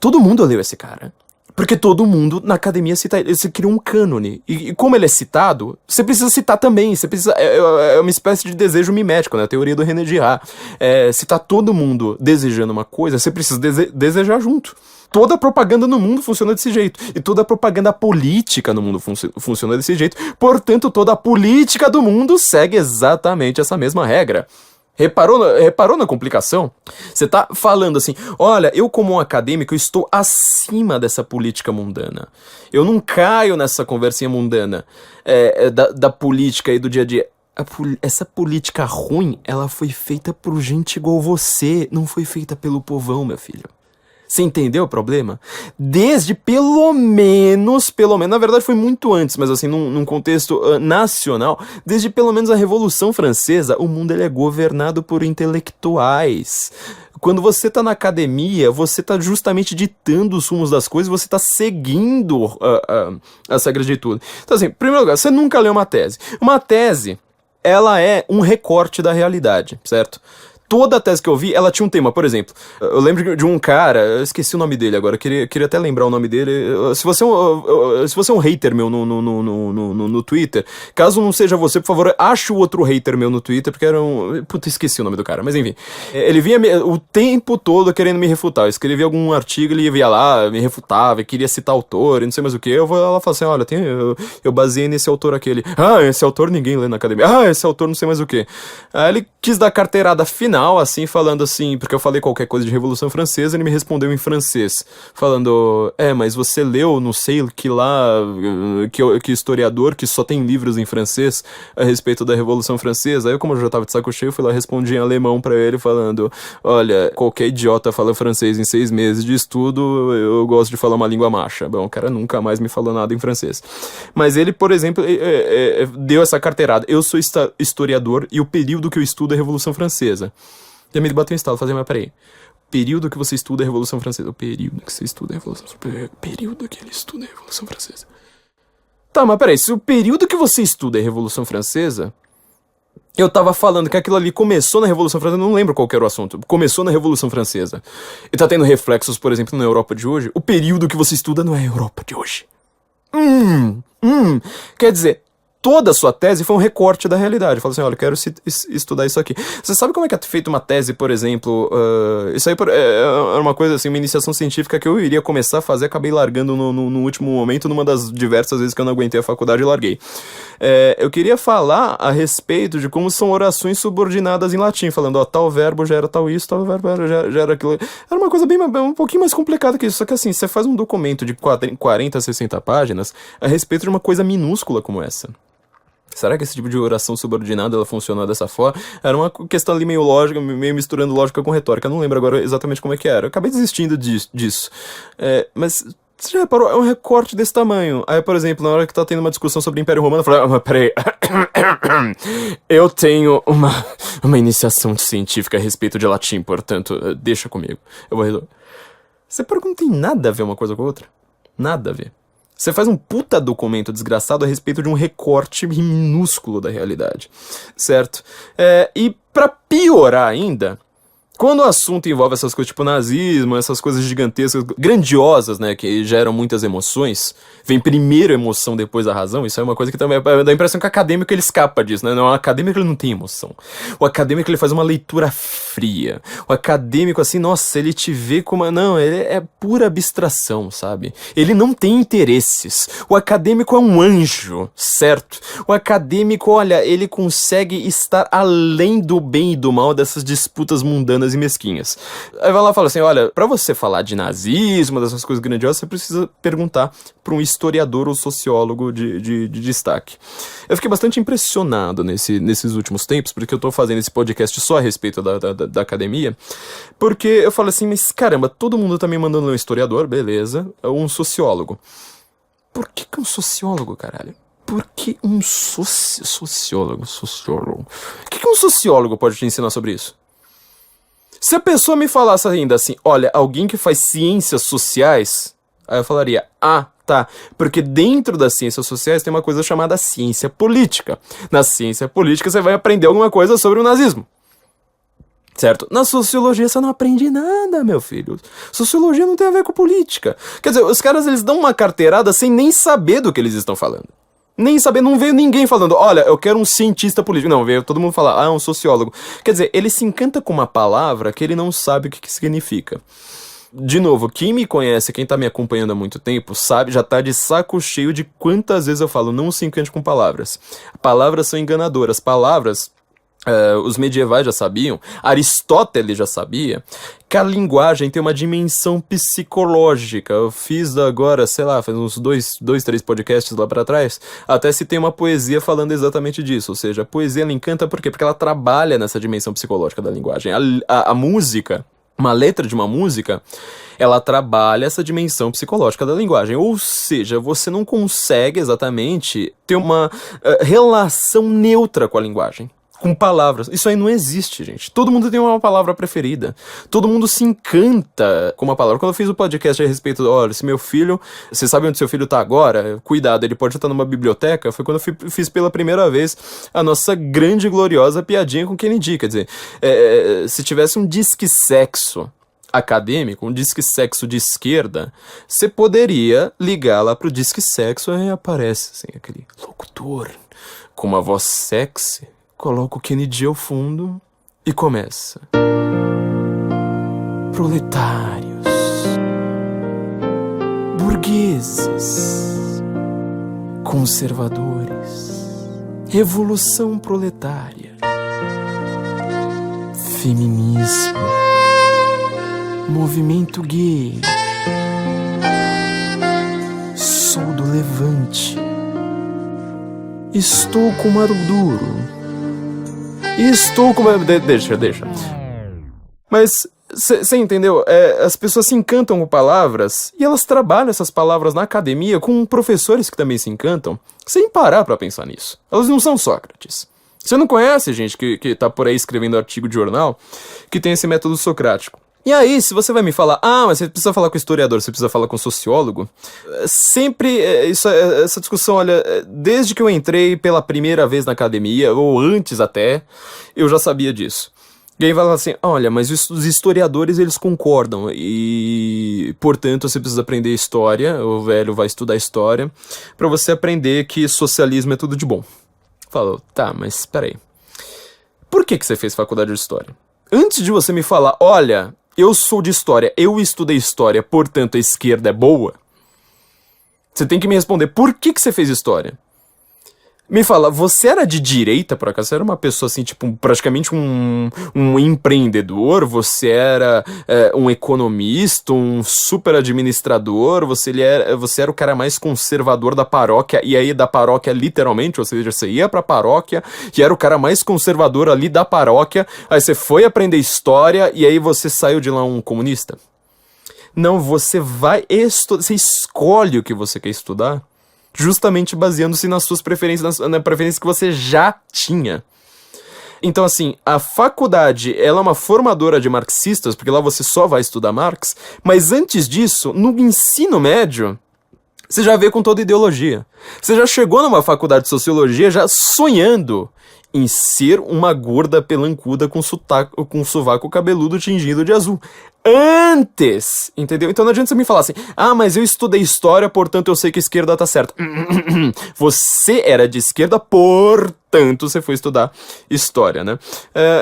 A: Todo mundo leu esse cara. Porque todo mundo na academia cita ele. Você cria um cânone. E como ele é citado, você precisa citar também. Você precisa. É uma espécie de desejo mimético, né? A teoria do René Girard. Se tá todo mundo desejando uma coisa, você precisa desejar junto. Toda propaganda no mundo funciona desse jeito. E toda propaganda política no mundo funciona desse jeito. Portanto, toda a política do mundo segue exatamente essa mesma regra. Reparou na complicação? Você tá falando assim, olha, eu como um acadêmico estou acima dessa política mundana. Eu não caio nessa conversinha mundana da política e do dia a dia. Essa política ruim, ela foi feita por gente igual você, não foi feita pelo povão, meu filho. Você entendeu o problema? Desde pelo menos, na verdade foi muito antes, mas assim, num contexto nacional, desde pelo menos a Revolução Francesa, o mundo ele é governado por intelectuais. Quando você tá na academia, você tá justamente ditando os rumos das coisas, você tá seguindo as regras de tudo. Então assim, em primeiro lugar, você nunca leu uma tese. Uma tese, ela é um recorte da realidade, certo? Toda a tese que eu vi, ela tinha um tema. Por exemplo, eu lembro de um cara, eu esqueci o nome dele agora, queria até lembrar o nome dele. Se você é um hater meu no Twitter, caso não seja você, por favor, ache o outro hater meu no Twitter, porque era um... Puta, esqueci o nome do cara, mas enfim. Ele vinha o tempo todo querendo me refutar. Eu escrevia algum artigo, ele ia lá, me refutava, queria citar autor, e não sei mais o que. Eu vou lá e falo assim, olha, eu baseei nesse autor aquele. Esse autor ninguém lê na academia. Esse autor não sei mais o que. Aí ele quis dar carteirada final, assim, falando assim, porque eu falei qualquer coisa de Revolução Francesa, ele me respondeu em francês, falando, mas você leu, não sei que lá, que historiador que só tem livros em francês a respeito da Revolução Francesa. Aí eu, como eu já tava de saco cheio, fui lá e respondi em alemão pra ele, falando, olha, qualquer idiota fala francês em 6 meses de estudo, eu gosto de falar uma língua macha. Bom, o cara nunca mais me falou nada em francês. Mas ele, por exemplo, deu essa carteirada. Eu sou historiador e o período que eu estudo é a Revolução Francesa. Já me bateu um estalo, mas peraí. O período que você estuda é a Revolução Francesa. O período que você estuda é a Revolução Francesa. O período que ele estuda é a Revolução Francesa. Tá, mas peraí, se o período que você estuda é a Revolução Francesa, eu tava falando que aquilo ali começou na Revolução Francesa, não lembro qual que era o assunto. Começou na Revolução Francesa. E tá tendo reflexos, por exemplo, na Europa de hoje. O período que você estuda não é a Europa de hoje. Quer dizer, toda a sua tese foi um recorte da realidade. Fala assim, olha, eu quero estudar isso aqui. Você sabe como é que é feita uma tese, por exemplo? Isso aí é uma coisa assim, uma iniciação científica que eu iria começar a fazer, acabei largando no último momento, numa das diversas vezes que eu não aguentei a faculdade e larguei. Eu queria falar a respeito de como são orações subordinadas em latim, falando, tal verbo gera tal isso, tal verbo gera aquilo. Era uma coisa um pouquinho mais complicada que isso, só que assim, você faz um documento de 40, 60 páginas a respeito de uma coisa minúscula como essa. Será que esse tipo de oração subordinada ela funciona dessa forma? Era uma questão ali meio lógica, meio misturando lógica com retórica. Não lembro agora exatamente como é que era. Eu acabei desistindo disso. Mas você já reparou? É um recorte desse tamanho. Aí, por exemplo, na hora que tá tendo uma discussão sobre o Império Romano, eu falei, mas peraí. Eu tenho uma iniciação científica a respeito de latim, portanto, deixa comigo. Eu vou resolver. Você parou que não tem nada a ver uma coisa com a outra? Nada a ver. Você faz um puta documento desgraçado a respeito de um recorte minúsculo da realidade, certo? E pra piorar ainda, Quando o assunto envolve essas coisas tipo nazismo, essas coisas gigantescas, grandiosas, né, que geram muitas emoções, vem primeiro a emoção, depois a razão, isso é uma coisa que também dá a impressão que o acadêmico ele escapa disso, né? Não, o acadêmico ele não tem emoção. O acadêmico ele faz uma leitura fria. O acadêmico, assim, nossa, ele te vê como... Não, ele é pura abstração, sabe? Ele não tem interesses. O acadêmico é um anjo, certo? O acadêmico, olha, ele consegue estar além do bem e do mal dessas disputas mundanas e mesquinhas. Aí vai lá e fala assim, olha, pra você falar de nazismo, dessas coisas grandiosas, você precisa perguntar pra um historiador ou sociólogo de destaque. Eu fiquei bastante impressionado nesses últimos tempos, porque eu tô fazendo esse podcast só a respeito da academia, porque eu falo assim, mas caramba, todo mundo tá me mandando um historiador, beleza, um sociólogo. Por que um sociólogo, caralho? Por que um sociólogo? O que um sociólogo pode te ensinar sobre isso? Se a pessoa me falasse ainda assim, olha, alguém que faz ciências sociais, aí eu falaria, tá, porque dentro das ciências sociais tem uma coisa chamada ciência política. Na ciência política você vai aprender alguma coisa sobre o nazismo. Certo? Na sociologia você não aprende nada, meu filho. Sociologia não tem a ver com política. Quer dizer, os caras eles dão uma carteirada sem nem saber do que eles estão falando. Nem saber, não veio ninguém falando, olha, eu quero um cientista político. Não, veio todo mundo falar, um sociólogo. Quer dizer, ele se encanta com uma palavra que ele não sabe o que significa. De novo, quem me conhece, quem tá me acompanhando há muito tempo, sabe, já tá de saco cheio de quantas vezes eu falo, não se encante com palavras. Palavras são enganadoras. Palavras... os medievais já sabiam, Aristóteles já sabia, que a linguagem tem uma dimensão psicológica. Eu fiz agora, sei lá, faz uns 3 podcasts lá pra trás, até se tem uma poesia falando exatamente disso, ou seja, a poesia ela encanta por quê? Porque ela trabalha nessa dimensão psicológica da linguagem. A música, uma letra de uma música, ela trabalha essa dimensão psicológica da linguagem, ou seja, você não consegue exatamente ter uma relação neutra com a linguagem. Com palavras. Isso aí não existe, gente. Todo mundo tem uma palavra preferida. Todo mundo se encanta com uma palavra. Quando eu fiz o podcast a respeito, olha, se meu filho... Você sabe onde seu filho tá agora? Cuidado, ele pode estar numa biblioteca. Foi quando eu fiz pela primeira vez a nossa grande e gloriosa piadinha com Kennedy. Quer dizer, se tivesse um disque sexo acadêmico, um disque sexo de esquerda, você poderia ligar lá pro disque sexo e aparece assim, aquele locutor com uma voz sexy. Coloca o Kennedy ao fundo e começa. Proletários, burgueses, conservadores, revolução proletária, feminismo, movimento gay, sou do Levante, estou com Maduro. Estou com... Deixa. Mas, você entendeu? As pessoas se encantam com palavras e elas trabalham essas palavras na academia com professores que também se encantam, sem parar pra pensar nisso. Elas não são Sócrates. Você não conhece gente que tá por aí escrevendo artigo de jornal que tem esse método socrático. E aí, se você vai me falar, mas você precisa falar com historiador, você precisa falar com sociólogo, sempre, essa discussão, olha, desde que eu entrei pela primeira vez na academia, ou antes até, eu já sabia disso. E aí vai falar assim, olha, mas os historiadores, eles concordam, e, portanto, você precisa aprender história, o velho vai estudar história, pra você aprender que socialismo é tudo de bom. Falou, tá, mas peraí, por que você fez faculdade de história? Antes de você me falar, olha... Eu sou de história, eu estudei história, portanto a esquerda é boa. Você tem que me responder, por que você fez história? Me fala, você era de direita, por acaso? Você era uma pessoa assim, tipo, praticamente um empreendedor? Você era um economista, um super administrador? Você era o cara mais conservador da paróquia, e aí da paróquia literalmente, ou seja, você ia pra paróquia, e era o cara mais conservador ali da paróquia, aí você foi aprender história, e aí você saiu de lá um comunista? Não, você vai estudar, você escolhe o que você quer estudar, justamente baseando-se nas suas preferências, na preferência que você já tinha. Então, assim, a faculdade, ela é uma formadora de marxistas, porque lá você só vai estudar Marx, mas antes disso, no ensino médio, você já veio com toda a ideologia. Você já chegou numa faculdade de sociologia já sonhando em ser uma gorda pelancuda com sovaco cabeludo tingido de azul. Antes, entendeu? Então não adianta você me falar assim, mas eu estudei história, portanto eu sei que a esquerda tá certa. Você era de esquerda, portanto você foi estudar história, né?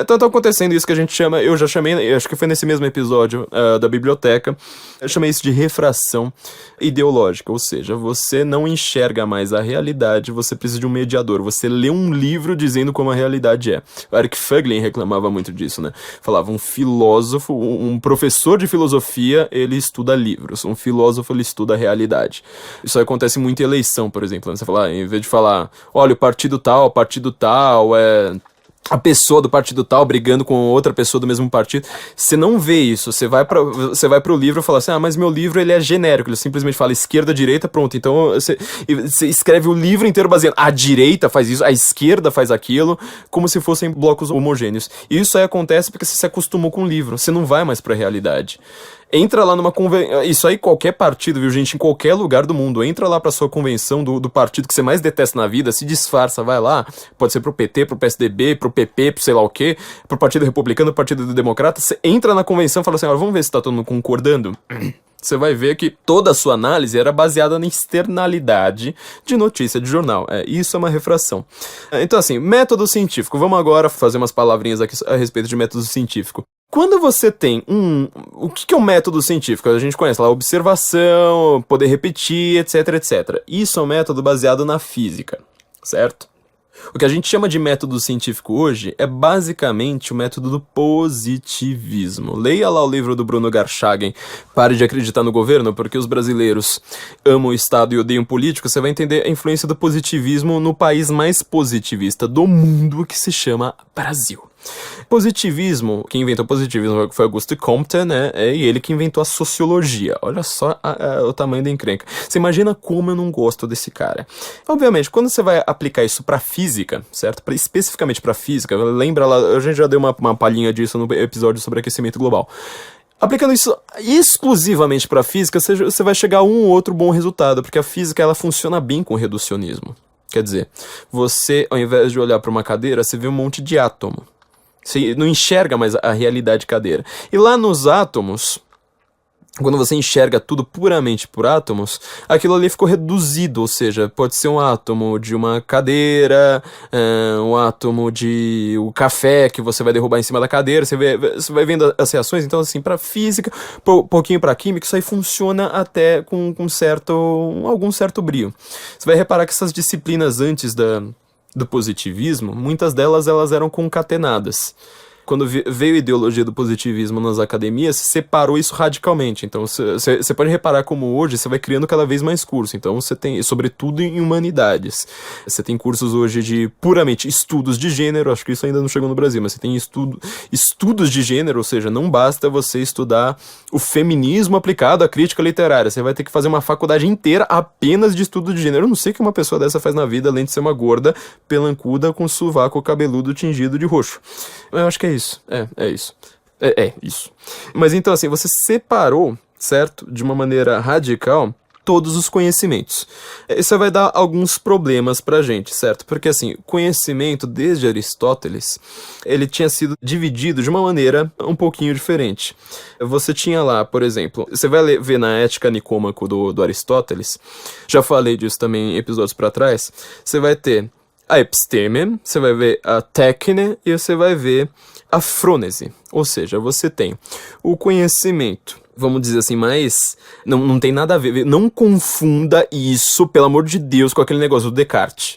A: Então tá acontecendo isso que a gente chama, eu já chamei, acho que foi nesse mesmo episódio da biblioteca, eu chamei isso de refração ideológica, ou seja, você não enxerga mais a realidade, você precisa de um mediador, você lê um livro dizendo como a realidade é. O Eric Fögling reclamava muito disso, né? Falava, um filósofo, um professor de filosofia, ele estuda livros, um filósofo, ele estuda a realidade. Isso acontece muito em eleição, por exemplo, né? Você fala, em vez de falar, olha, o partido tal a pessoa do partido tal brigando com outra pessoa do mesmo partido, você não vê isso, você vai pro livro e fala assim, mas meu livro ele é genérico, ele simplesmente fala esquerda, direita, pronto, então você escreve o livro inteiro baseando, a direita faz isso, a esquerda faz aquilo, como se fossem blocos homogêneos. E isso aí acontece porque você se acostumou com o livro, você não vai mais pra realidade. Entra lá numa convenção, isso aí qualquer partido, viu gente, em qualquer lugar do mundo, entra lá pra sua convenção do partido que você mais detesta na vida, se disfarça, vai lá, pode ser pro PT, pro PSDB, pro PP, pro sei lá o quê, pro Partido Republicano, pro Partido Democrata, você entra na convenção e fala assim, vamos ver se tá todo mundo concordando. Você vai ver que toda a sua análise era baseada na externalidade de notícia de jornal. Isso é uma refração. Então assim, método científico, vamos agora fazer umas palavrinhas aqui a respeito de método científico. Quando você tem o que é um método científico? A gente conhece lá, observação, poder repetir, etc, etc. Isso é um método baseado na física, certo? O que a gente chama de método científico hoje é basicamente o método do positivismo. Leia lá o livro do Bruno Garchagen, Pare de Acreditar no Governo, porque os brasileiros amam o Estado e odeiam político. Você vai entender a influência do positivismo no país mais positivista do mundo, que se chama Brasil. Positivismo, quem inventou o positivismo foi Auguste Comte, né? E ele que inventou a sociologia. Olha só o tamanho da encrenca. Você imagina como eu não gosto desse cara. Obviamente, quando você vai aplicar isso pra física, certo? Especificamente pra física, lembra lá, a gente já deu uma palhinha disso no episódio sobre aquecimento global. Aplicando isso exclusivamente pra física, você vai chegar a um ou outro bom resultado, porque a física ela funciona bem com reducionismo. Quer dizer, você, ao invés de olhar pra uma cadeira, você vê um monte de átomo. Você não enxerga mais a realidade cadeira. E lá nos átomos, quando você enxerga tudo puramente por átomos, aquilo ali ficou reduzido, ou seja, pode ser um átomo de uma cadeira, um átomo de um café que você vai derrubar em cima da cadeira, você vai vendo as reações. Então assim, para física, pouquinho para química, isso aí funciona até com algum certo brio. Você vai reparar que essas disciplinas antes do positivismo, muitas delas elas eram concatenadas. Quando veio a ideologia do positivismo nas academias, se separou isso radicalmente. Então, você pode reparar como hoje você vai criando cada vez mais cursos. Então, você tem, sobretudo em humanidades. Você tem cursos hoje de puramente estudos de gênero, acho que isso ainda não chegou no Brasil, mas você tem estudos de gênero, ou seja, não basta você estudar o feminismo aplicado à crítica literária. Você vai ter que fazer uma faculdade inteira apenas de estudo de gênero. Eu não sei o que uma pessoa dessa faz na vida, além de ser uma gorda, pelancuda, com sovaco cabeludo tingido de roxo. Eu acho que é isso. É isso. É isso. Mas então assim, você separou, certo? De uma maneira radical, todos os conhecimentos. Isso vai dar alguns problemas pra gente, certo? Porque assim, conhecimento desde Aristóteles, ele tinha sido dividido de uma maneira um pouquinho diferente. Você tinha lá, por exemplo, você vai ver na Ética Nicômaco do Aristóteles, já falei disso também em episódios pra trás, você vai ter a episteme, você vai ver a técne e você vai ver a frônese. Ou seja, você tem o conhecimento, vamos dizer assim, mas não tem nada a ver. Não confunda isso, pelo amor de Deus, com aquele negócio do Descartes.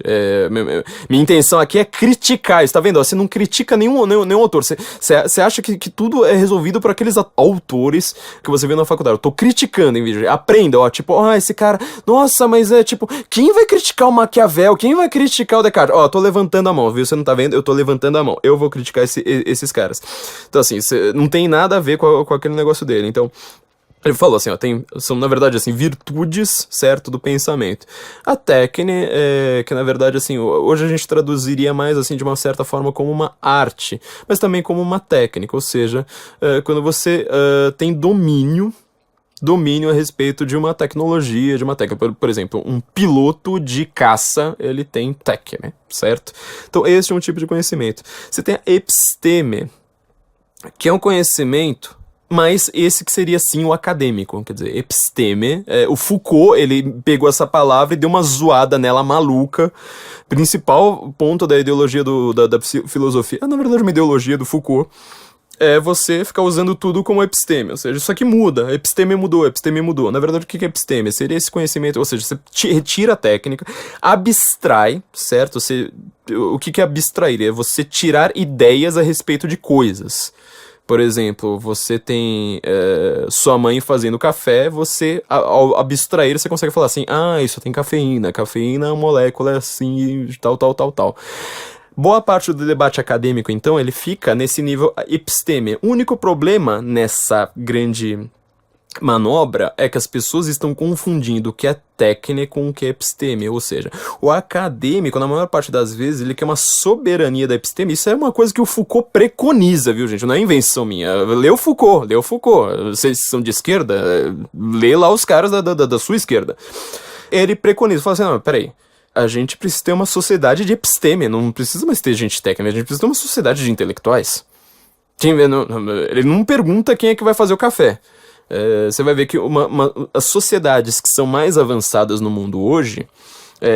A: Minha intenção aqui é criticar isso, tá vendo? Você não critica nenhum autor. Você acha que tudo é resolvido por aqueles autores que você vê na faculdade. Eu tô criticando, em vídeo. Aprenda, ó, tipo, esse cara, nossa, mas tipo, quem vai criticar o Maquiavel? Quem vai criticar o Descartes? Ó, tô levantando a mão, viu? Você não tá vendo? Eu tô levantando a mão. Eu vou criticar esses caras. Então, assim, não tem nada a ver com aquele negócio dele. Então, ele falou assim, ó, são na verdade assim, virtudes, certo, do pensamento. A técnica, que na verdade assim, hoje a gente traduziria mais assim, de uma certa forma como uma arte, mas também como uma técnica, ou seja, quando você tem domínio domínio a respeito de uma tecnologia, de uma técnica. Por exemplo, um piloto de caça, ele tem técnica, certo? Então, esse é um tipo de conhecimento. Você tem a episteme, que é um conhecimento, mas esse que seria, sim, o acadêmico. Quer dizer, episteme. O Foucault, ele pegou essa palavra e deu uma zoada nela maluca. Principal ponto da ideologia da filosofia, na verdade, uma ideologia do Foucault, é você ficar usando tudo como episteme. Ou seja, isso aqui muda. Episteme mudou, episteme mudou. Na verdade, o que é episteme? Seria esse conhecimento, ou seja, você retira a técnica, abstrai, certo? O que é abstrair? É você tirar ideias a respeito de coisas. Por exemplo, você tem sua mãe fazendo café, você, ao abstrair, você consegue falar assim, isso tem cafeína. Cafeína é uma molécula assim, tal. Boa parte do debate acadêmico, então, ele fica nesse nível episteme. O único problema nessa grande manobra é que as pessoas estão confundindo o que é técnica com o que é episteme, ou seja, o acadêmico, na maior parte das vezes, ele quer uma soberania da episteme. Isso é uma coisa que o Foucault preconiza, viu, gente? Não é invenção minha. Lê o Foucault. Vocês são de esquerda? Lê lá os caras da sua esquerda. Ele preconiza, fala assim, não, peraí, a gente precisa ter uma sociedade de episteme, não precisa mais ter gente técnica, a gente precisa ter uma sociedade de intelectuais. Ele não pergunta quem é que vai fazer o café. Você vai ver que as sociedades que são mais avançadas no mundo hoje,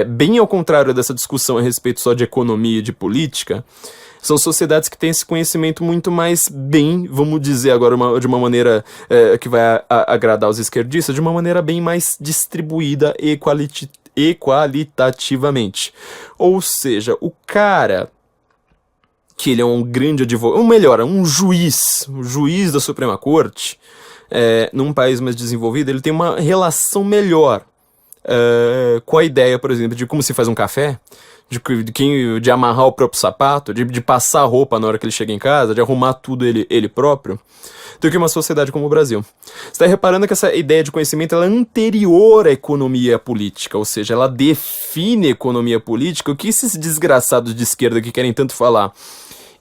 A: bem ao contrário dessa discussão a respeito só de economia e de política, são sociedades que têm esse conhecimento muito mais bem, vamos dizer agora de uma maneira que vai agradar os esquerdistas, de uma maneira bem mais distribuída e qualitativamente. Ou seja, o cara que ele é um grande advogado, ou melhor, um juiz da Suprema Corte, num país mais desenvolvido, ele tem uma relação melhor com a ideia, por exemplo, de como se faz um café, de amarrar o próprio sapato, de passar a roupa na hora que ele chega em casa, de arrumar tudo ele próprio, do que uma sociedade como o Brasil. Você está reparando que essa ideia de conhecimento ela é anterior à economia política, ou seja, ela define a economia política. O que esses desgraçados de esquerda que querem tanto falar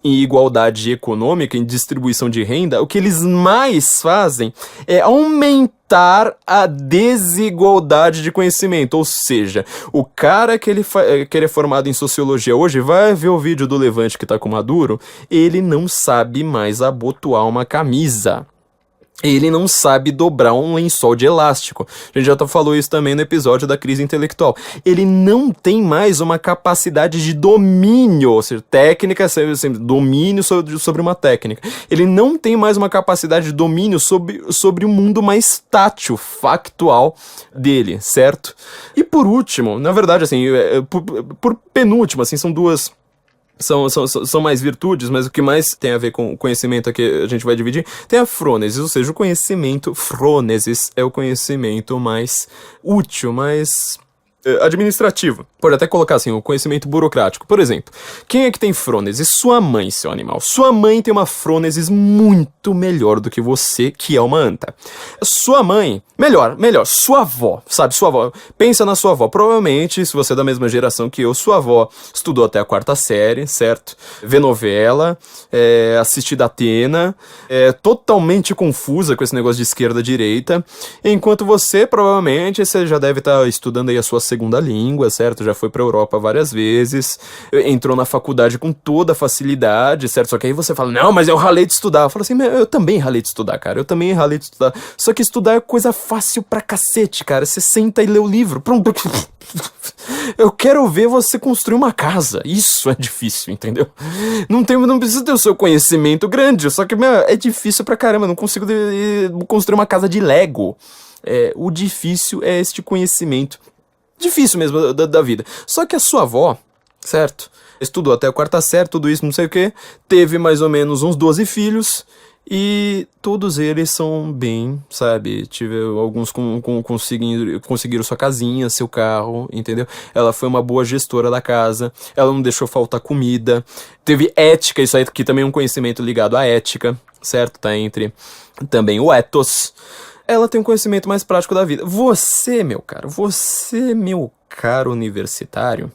A: em igualdade econômica, em distribuição de renda, o que eles mais fazem é aumentar a desigualdade de conhecimento. Ou seja, o cara que ele é formado em sociologia hoje vai ver o vídeo do Levante que tá com o Maduro, ele não sabe mais abotoar uma camisa. Ele não sabe dobrar um lençol de elástico. A gente já falou isso também no episódio da crise intelectual. Ele não tem mais uma capacidade de domínio, ou seja, técnica, domínio sobre uma técnica. Ele não tem mais uma capacidade de domínio sobre o mundo mais tátil, factual dele, certo? E por último, na verdade, assim, por penúltimo, assim, são duas... São mais virtudes, mas o que mais tem a ver com o conhecimento aqui a gente vai dividir tem a frônesis, ou seja, o conhecimento frônesis é o conhecimento mais útil, mais administrativo. Pode até colocar assim, o conhecimento burocrático. Por exemplo, quem é que tem frônesis? Sua mãe, seu animal. Sua mãe tem uma frônesis muito melhor do que você, que é uma anta. Sua mãe, melhor, sua avó, sabe? Sua avó. Pensa na sua avó. Provavelmente, se você é da mesma geração que eu, sua avó estudou até a 4ª série, certo? Vê novela, assiste Datena, totalmente confusa com esse negócio de esquerda-direita, enquanto você, provavelmente, você já deve estar estudando aí a sua segunda língua, certo? Já foi pra Europa várias vezes, entrou na faculdade com toda facilidade, certo? Só que aí você fala, não, mas eu ralei de estudar. Eu falo assim, eu também ralei de estudar, cara. Eu também ralei de estudar. Só que estudar é coisa fácil pra cacete, cara. Você senta e lê o livro. Pronto. Eu quero ver você construir uma casa. Isso é difícil, entendeu? Não precisa ter o seu conhecimento grande, só que, é difícil pra caramba. Eu não consigo construir uma casa de Lego. O difícil é este conhecimento. Difícil mesmo da vida. Só que a sua avó, certo? Estudou até a 4ª série, tudo isso, não sei o que. Teve mais ou menos uns 12 filhos. E todos eles são bem, sabe? Alguns conseguiram sua casinha, seu carro, entendeu? Ela foi uma boa gestora da casa. Ela não deixou faltar comida. Teve ética, isso aí aqui também é um conhecimento ligado à ética, certo? Tá entre também o ethos. Ela tem um conhecimento mais prático da vida. Você, meu caro universitário,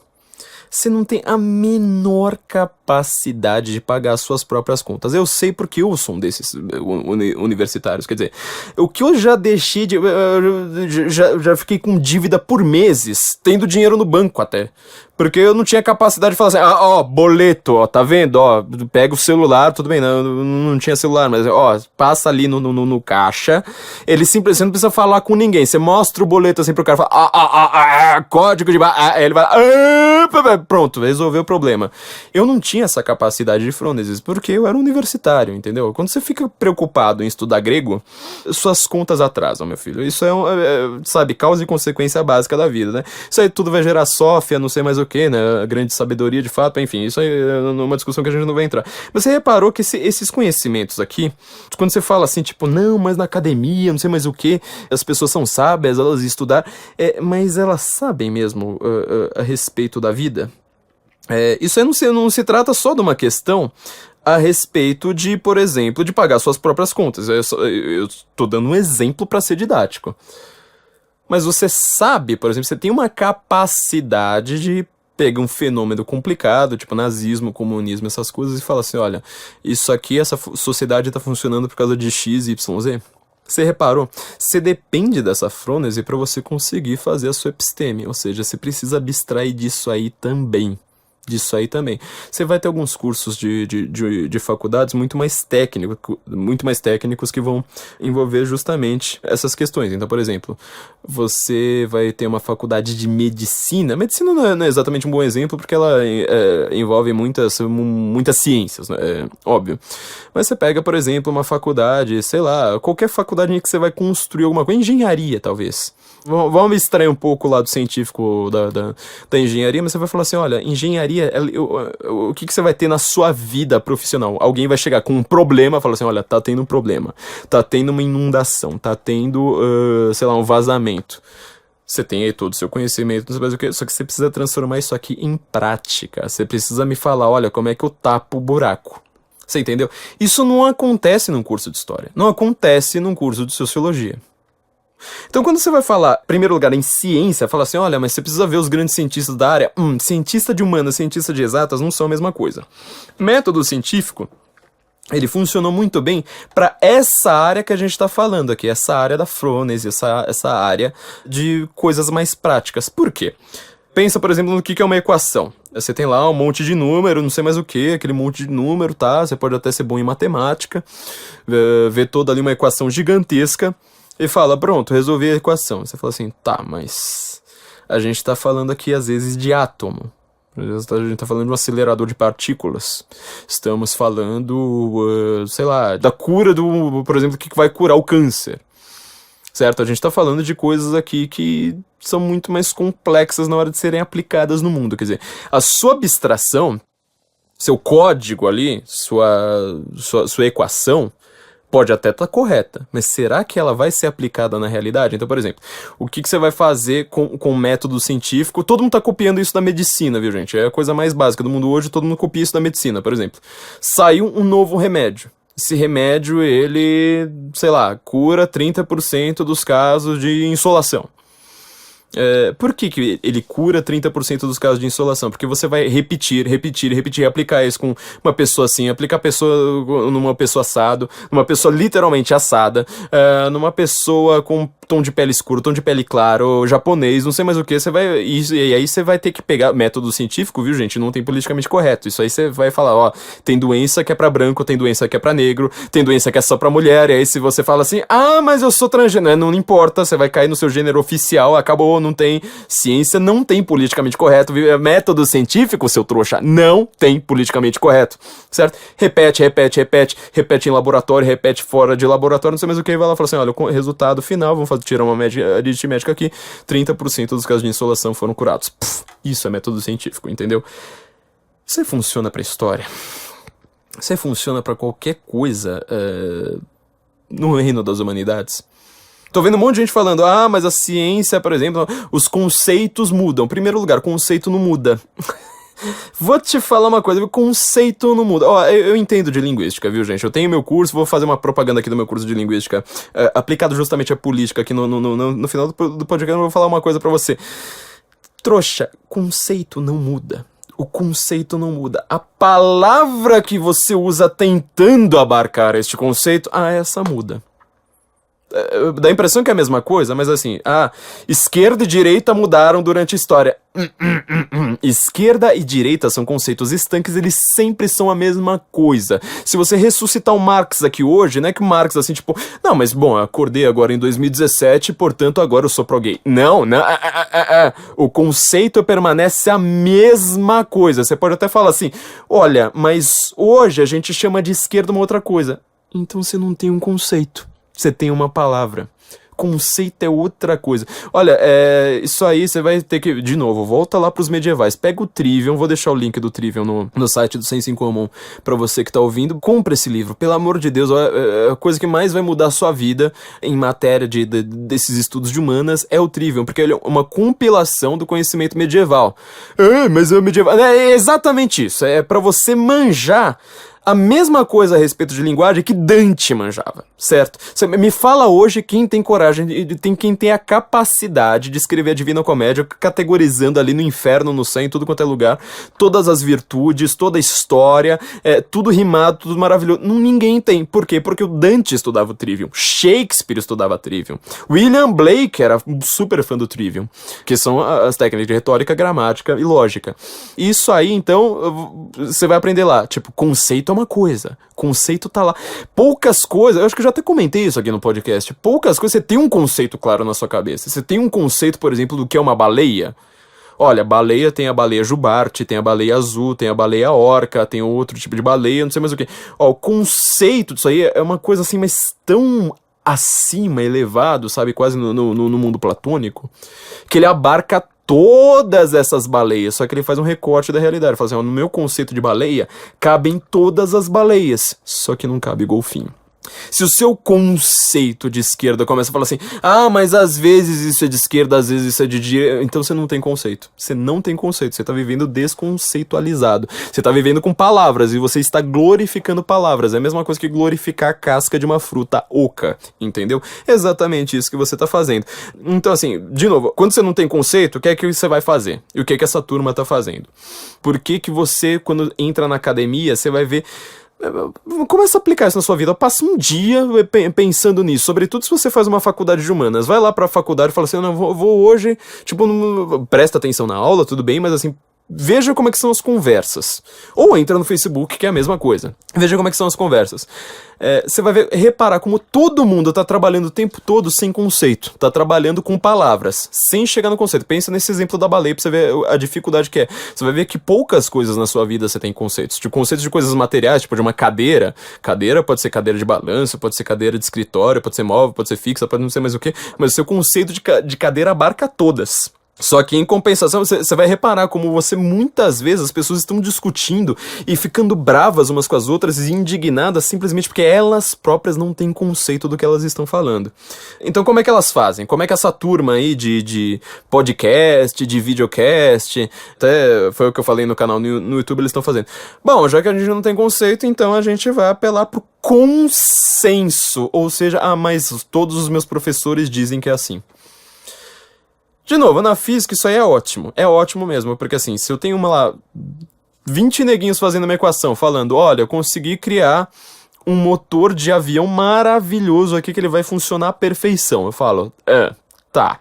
A: você não tem a menor capacidade de pagar as suas próprias contas. Eu sei porque eu sou um desses universitários, quer dizer, o que eu já deixei de... já fiquei com dívida por meses, tendo dinheiro no banco até. Porque eu não tinha capacidade de falar assim, ó, boleto, ó, tá vendo? Ó, pega o celular, tudo bem, não tinha celular, mas ó, passa ali no caixa, ele simplesmente não precisa falar com ninguém, você mostra o boleto assim pro cara, fala, código de barra, aí ele vai, pronto, resolveu o problema. Eu não tinha essa capacidade de frônesis, porque eu era universitário, entendeu? Quando você fica preocupado em estudar grego, suas contas atrasam, meu filho. Isso sabe, causa e consequência básica da vida, né? Isso aí tudo vai gerar sófia, não sei mais o que, né? A grande sabedoria de fato, enfim, isso aí é uma discussão que a gente não vai entrar. Mas você reparou que esses conhecimentos aqui, quando você fala assim, tipo, não, mas na academia, não sei mais o que, as pessoas são sábias, elas estudar, mas elas sabem mesmo a respeito da vida? Isso aí não se trata só de uma questão a respeito de, por exemplo, de pagar suas próprias contas. Eu tô dando um exemplo para ser didático. Mas você sabe, por exemplo, você tem uma capacidade de pegar um fenômeno complicado, tipo nazismo, comunismo, essas coisas, e fala assim, olha, isso aqui, essa sociedade tá funcionando por causa de X, Y, Z. Você reparou? Você depende dessa frônese para você conseguir fazer a sua episteme, ou seja, você precisa abstrair disso aí também. Você vai ter alguns cursos de faculdades muito mais técnicos que vão envolver justamente essas questões. Então, por exemplo, você vai ter uma faculdade de medicina. Medicina não é exatamente um bom exemplo, porque ela envolve muitas ciências, né? Óbvio. Mas você pega, por exemplo, uma faculdade, sei lá, qualquer faculdade em que você vai construir alguma coisa, engenharia, talvez. Vamos extrair um pouco o lado científico da engenharia, mas você vai falar assim, olha, engenharia, o que você vai ter na sua vida profissional? Alguém vai chegar com um problema, falar assim, olha, tá tendo um problema, tá tendo uma inundação, tá tendo, sei lá, um vazamento. Você tem aí todo o seu conhecimento, não sei mais o que, só que você precisa transformar isso aqui em prática. Você precisa me falar, olha, como é que eu tapo o buraco. Você entendeu? Isso não acontece num curso de história, não acontece num curso de sociologia. Então, quando você vai falar, em primeiro lugar, em ciência, fala assim, olha, mas você precisa ver os grandes cientistas da área. Cientista de humanas, cientista de exatas não são a mesma coisa. Método científico, ele funcionou muito bem para essa área que a gente está falando aqui, essa área da frônese, essa área de coisas mais práticas. Por quê? Pensa, por exemplo, no que é uma equação. Você tem lá um monte de número, não sei mais o que, aquele monte de número, tá? Você pode até ser bom em matemática, ver toda ali uma equação gigantesca, e fala, pronto, resolvi a equação. Você fala assim, tá, mas a gente tá falando aqui às vezes de átomo. A gente tá falando de um acelerador de partículas. Estamos falando, sei lá, da cura por exemplo, o que vai curar o câncer. Certo? A gente tá falando de coisas aqui que são muito mais complexas na hora de serem aplicadas no mundo. Quer dizer, a sua abstração, seu código ali, sua equação, pode até estar correta, mas será que ela vai ser aplicada na realidade? Então, por exemplo, o que você vai fazer com o método científico? Todo mundo está copiando isso da medicina, viu, gente? É a coisa mais básica do mundo hoje, todo mundo copia isso da medicina. Por exemplo, saiu um novo remédio. Esse remédio, ele, sei lá, cura 30% dos casos de insolação. Por que ele cura 30% dos casos de insolação? Porque você vai repetir, aplicar isso com uma pessoa assim, aplicar numa pessoa assado, numa pessoa literalmente assada, numa pessoa com tom de pele escuro, tom de pele claro, japonês, não sei mais o que, e aí você vai ter que pegar método científico, viu, gente? Não tem politicamente correto. Isso aí você vai falar, ó, tem doença que é pra branco, tem doença que é pra negro, tem doença que é só pra mulher, e aí se você fala assim, mas eu sou transgênero, não importa, você vai cair no seu gênero oficial, acabou, não tem ciência, não tem politicamente correto, método científico, seu trouxa, não tem politicamente correto, certo? Repete em laboratório, repete fora de laboratório, não sei mais o que, vai lá e fala assim, olha, o resultado final, vamos tirar uma aritmética aqui, 30% dos casos de insolação foram curados. Isso é método científico, entendeu? Isso aí funciona pra história. Isso aí funciona pra qualquer coisa no reino das humanidades. Tô vendo um monte de gente falando, mas a ciência, por exemplo, os conceitos mudam. Em primeiro lugar, o conceito não muda. Vou te falar uma coisa, o conceito não muda. Eu entendo de linguística, viu, gente? Eu tenho meu curso, vou fazer uma propaganda aqui do meu curso de linguística, aplicado justamente à política aqui no final do podcast, eu vou falar uma coisa pra você. Trouxa, conceito não muda. O conceito não muda. A palavra que você usa tentando abarcar este conceito, essa muda. Dá a impressão que é a mesma coisa, mas assim, esquerda e direita mudaram durante a história. Esquerda e direita são conceitos estanques, eles sempre são a mesma coisa. Se você ressuscitar o Marx aqui hoje, não é que o Marx assim, tipo, não, mas bom, eu acordei agora em 2017, portanto agora eu sou pro-gay. Não. O conceito permanece a mesma coisa. Você pode até falar assim, olha, mas hoje a gente chama de esquerda uma outra coisa. Então você não tem um conceito. Você tem uma palavra. Conceito é outra coisa. Olha, isso aí você vai ter que... De novo, volta lá pros medievais. Pega o Trivium, vou deixar o link do Trivium no site do Senso em Comum pra você que tá ouvindo. Compre esse livro, pelo amor de Deus. A coisa que mais vai mudar a sua vida em matéria desses estudos de humanas é o Trivium, porque ele é uma compilação do conhecimento medieval. Mas é medieval... É exatamente isso. É pra você manjar a mesma coisa a respeito de linguagem que Dante manjava, certo? Você me fala hoje quem tem coragem, quem tem a capacidade de escrever a Divina Comédia, categorizando ali no inferno, no céu, em tudo quanto é lugar, todas as virtudes, toda a história, tudo rimado, tudo maravilhoso. Ninguém tem. Por quê? Porque o Dante estudava o Trivium, Shakespeare estudava Trivium, William Blake era super fã do Trivium, que são as técnicas de retórica, gramática e lógica. Isso aí, então, você vai aprender lá, tipo, conceito é uma coisa, conceito tá lá. Poucas coisas, eu acho que eu já até comentei isso aqui no podcast, poucas coisas, você tem um conceito claro na sua cabeça. Você tem um conceito, por exemplo, do que é uma baleia. Olha, baleia tem a baleia jubarte, tem a baleia azul, tem a baleia orca, tem outro tipo de baleia, não sei mais o que. O conceito disso aí é uma coisa assim, mas tão acima, elevado, sabe, quase no mundo platônico, que ele abarca todas essas baleias, só que ele faz um recorte da realidade. Ele fala assim, no meu conceito de baleia, cabem todas as baleias, só que não cabe golfinho. Se o seu conceito de esquerda começa a falar assim, mas às vezes isso é de esquerda, às vezes isso é de direita, então você não tem conceito. Você não tem conceito, você tá vivendo desconceitualizado. Você tá vivendo com palavras e você está glorificando palavras. É a mesma coisa que glorificar a casca de uma fruta oca, entendeu? Exatamente isso que você tá fazendo. Então assim, de novo, quando você não tem conceito, o que é que você vai fazer? E o que é que essa turma tá fazendo? Por que que você, quando entra na academia, você vai ver... Começa a aplicar isso na sua vida. Passa um dia pensando nisso. Sobretudo se você faz uma faculdade de humanas. Vai lá pra faculdade e fala assim, não, vou hoje, tipo, presta atenção na aula, tudo bem, mas assim, veja como é que são as conversas. Ou entra no Facebook, que é a mesma coisa. Veja como é que são as conversas. Você vai reparar como todo mundo tá trabalhando o tempo todo sem conceito. Tá trabalhando com palavras, sem chegar no conceito. Pensa nesse exemplo da baleia pra você ver a dificuldade que é. Você vai ver que poucas coisas na sua vida você tem conceitos. Tipo, conceitos de coisas materiais, tipo de uma cadeira. Cadeira pode ser cadeira de balanço, pode ser cadeira de escritório, pode ser móvel, pode ser fixa, pode não ser mais o quê. Mas o seu conceito de cadeira abarca todas. Só que em compensação, você vai reparar como você, muitas vezes, as pessoas estão discutindo e ficando bravas umas com as outras e indignadas simplesmente porque elas próprias não têm conceito do que elas estão falando. Então como é que elas fazem? Como é que essa turma aí de podcast, de videocast, até foi o que eu falei no canal no YouTube, eles estão fazendo? Bom, já que a gente não tem conceito, então a gente vai apelar pro consenso. Ou seja, mas todos os meus professores dizem que é assim. De novo, na física isso aí é ótimo. É ótimo mesmo, porque assim, se eu tenho 20 neguinhos fazendo uma equação, falando, olha, eu consegui criar um motor de avião maravilhoso aqui que ele vai funcionar à perfeição. Eu falo, tá.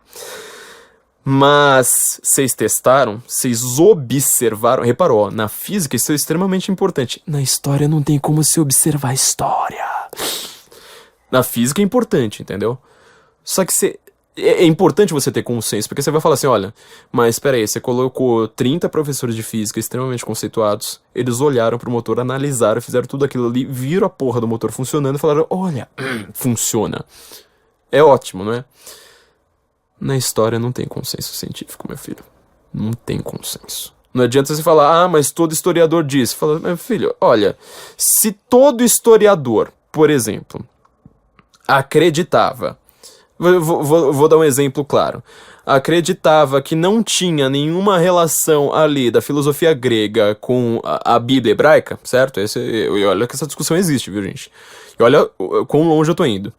A: Mas vocês testaram? Vocês observaram? Reparou, na física isso é extremamente importante. Na história não tem como se observar a história. Na física é importante, entendeu? Só que é importante você ter consenso, porque você vai falar assim, olha, mas espera aí, você colocou 30 professores de física extremamente conceituados, eles olharam pro motor, analisaram, fizeram tudo aquilo ali, viram a porra do motor funcionando e falaram, olha, funciona. É ótimo, não é? Na história não tem consenso científico, meu filho. Não tem consenso. Não adianta você falar, mas todo historiador diz. Fala, meu filho, olha, se todo historiador, por exemplo, acreditava... Vou dar um exemplo claro. Acreditava que não tinha nenhuma relação ali da filosofia grega com a Bíblia hebraica, certo? E olha que essa discussão existe, viu, gente? E olha quão longe eu tô indo.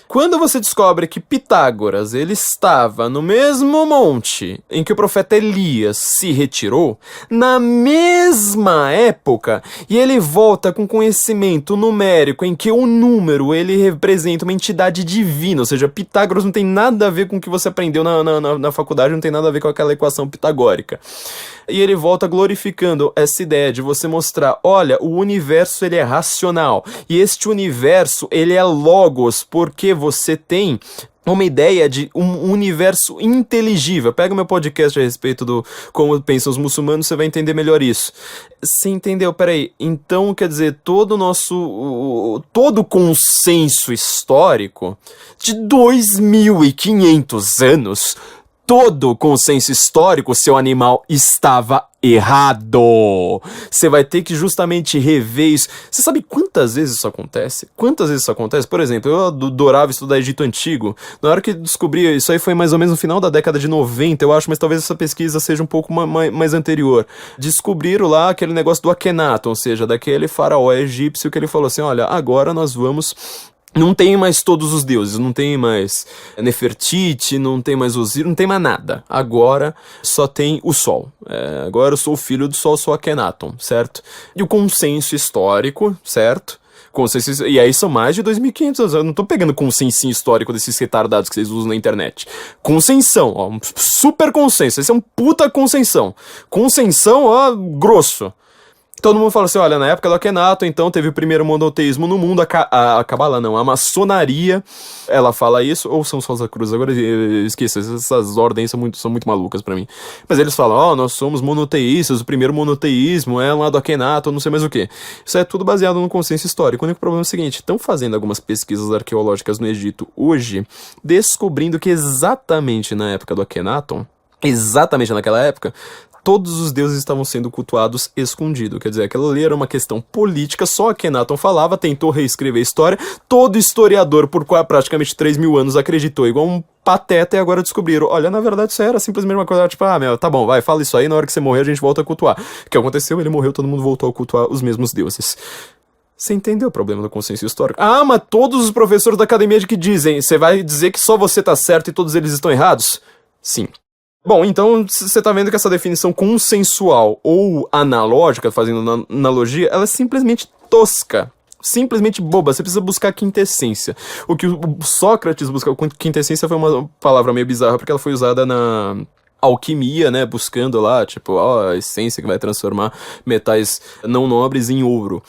A: Quando você descobre que Pitágoras, ele estava no mesmo monte em que o profeta Elias se retirou, na mesma época, e ele volta com conhecimento numérico em que o número, ele representa uma entidade divina, ou seja, Pitágoras não tem nada a ver com o que você aprendeu na faculdade, não tem nada a ver com aquela equação pitagórica. E ele volta glorificando essa ideia de você mostrar, olha, o universo ele é racional, e este universo ele é logos, porque você tem uma ideia de um universo inteligível. Pega o meu podcast a respeito do como pensam os muçulmanos, você vai entender melhor isso. Você entendeu? Peraí, então quer dizer, todo o consenso histórico de 2.500 anos, todo consenso histórico, seu animal, estava errado. Você vai ter que justamente rever isso. Você sabe quantas vezes isso acontece? Quantas vezes isso acontece? Por exemplo, eu adorava estudar Egito Antigo. Na hora que descobri, isso aí foi mais ou menos no final da década de 90, eu acho, mas talvez essa pesquisa seja um pouco mais anterior. Descobriram lá aquele negócio do Akhenaton, ou seja, daquele faraó egípcio que ele falou assim, olha, agora nós vamos... Não tem mais todos os deuses, não tem mais Nefertiti, não tem mais Osíris, não tem mais nada. Agora só tem o Sol. Agora eu sou o filho do Sol, sou Akhenaton, certo? E o consenso histórico, certo? E aí são mais de 2.500 anos. Eu não tô pegando consensinho histórico desses retardados que vocês usam na internet. Consensão, ó, um super consenso. Esse é um puta consensão. Consensão, ó, grosso. Todo mundo fala assim, olha, na época do Akhenaton, então, teve o primeiro monoteísmo no mundo, a Cabala não, a maçonaria, ela fala isso, ou são os Rosa Cruz, agora eu esqueço, essas ordens são muito malucas pra mim. Mas eles falam, nós somos monoteístas, o primeiro monoteísmo é lá do Akhenaton, não sei mais o que. Isso é tudo baseado no consenso histórico. O único problema é o seguinte, estão fazendo algumas pesquisas arqueológicas no Egito hoje, descobrindo que exatamente na época do Akhenaton, exatamente naquela época, todos os deuses estavam sendo cultuados escondido. Quer dizer, aquela ali era uma questão política, só Akhenaton falava, tentou reescrever a história, todo historiador por praticamente 3.000 anos acreditou igual um pateta e agora descobriram, olha, na verdade isso era simplesmente uma coisa, tipo, tá bom, vai, fala isso aí, na hora que você morrer a gente volta a cultuar. O que aconteceu? Ele morreu, todo mundo voltou a cultuar os mesmos deuses. Você entendeu o problema do consenso histórico? Ah, mas todos os professores da academia de que dizem, você vai dizer que só você tá certo e todos eles estão errados? Sim. Bom, então você tá vendo que essa definição consensual ou analógica, fazendo analogia, ela é simplesmente tosca, simplesmente boba. Você precisa buscar a quintessência. O que o Sócrates buscou, quintessência foi uma palavra meio bizarra, porque ela foi usada na alquimia, né, buscando lá, tipo, a essência que vai transformar metais não nobres em ouro.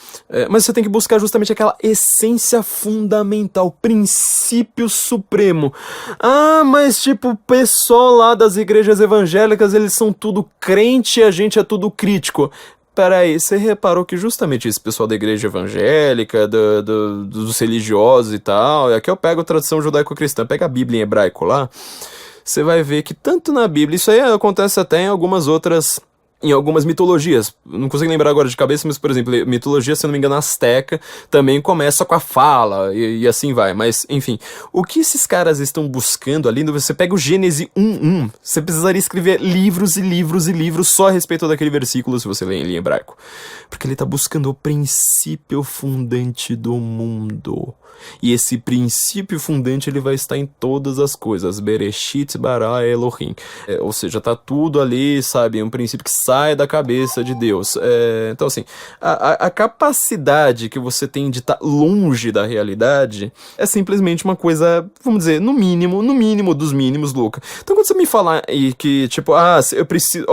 A: Mas você tem que buscar justamente aquela essência fundamental, princípio supremo. Ah, mas tipo, o pessoal lá das igrejas evangélicas, eles são tudo crente e a gente é tudo crítico. Peraí, você reparou que justamente esse pessoal da igreja evangélica, dos religiosos e tal, e aqui eu pego a tradição judaico-cristã, pega a Bíblia em hebraico lá, você vai ver que tanto na Bíblia, isso aí acontece até em algumas mitologias, não consigo lembrar agora de cabeça, mas por exemplo, mitologia, se eu não me engano, asteca, também começa com a fala, e assim vai, mas enfim, o que esses caras estão buscando ali, você pega o Gênesis 1:1, você precisaria escrever livros e livros e livros só a respeito daquele versículo, se você ler em hebraico, porque ele está buscando o princípio fundante do mundo. E esse princípio fundante ele vai estar em todas as coisas. Bereshit bara Elohim. Ou seja, tá tudo ali, sabe? Um princípio que sai da cabeça de Deus. Então, assim, a capacidade que você tem de estar longe da realidade é simplesmente uma coisa, vamos dizer, no mínimo dos mínimos, louca. Então, quando você me falar aí que, tipo, eu preciso.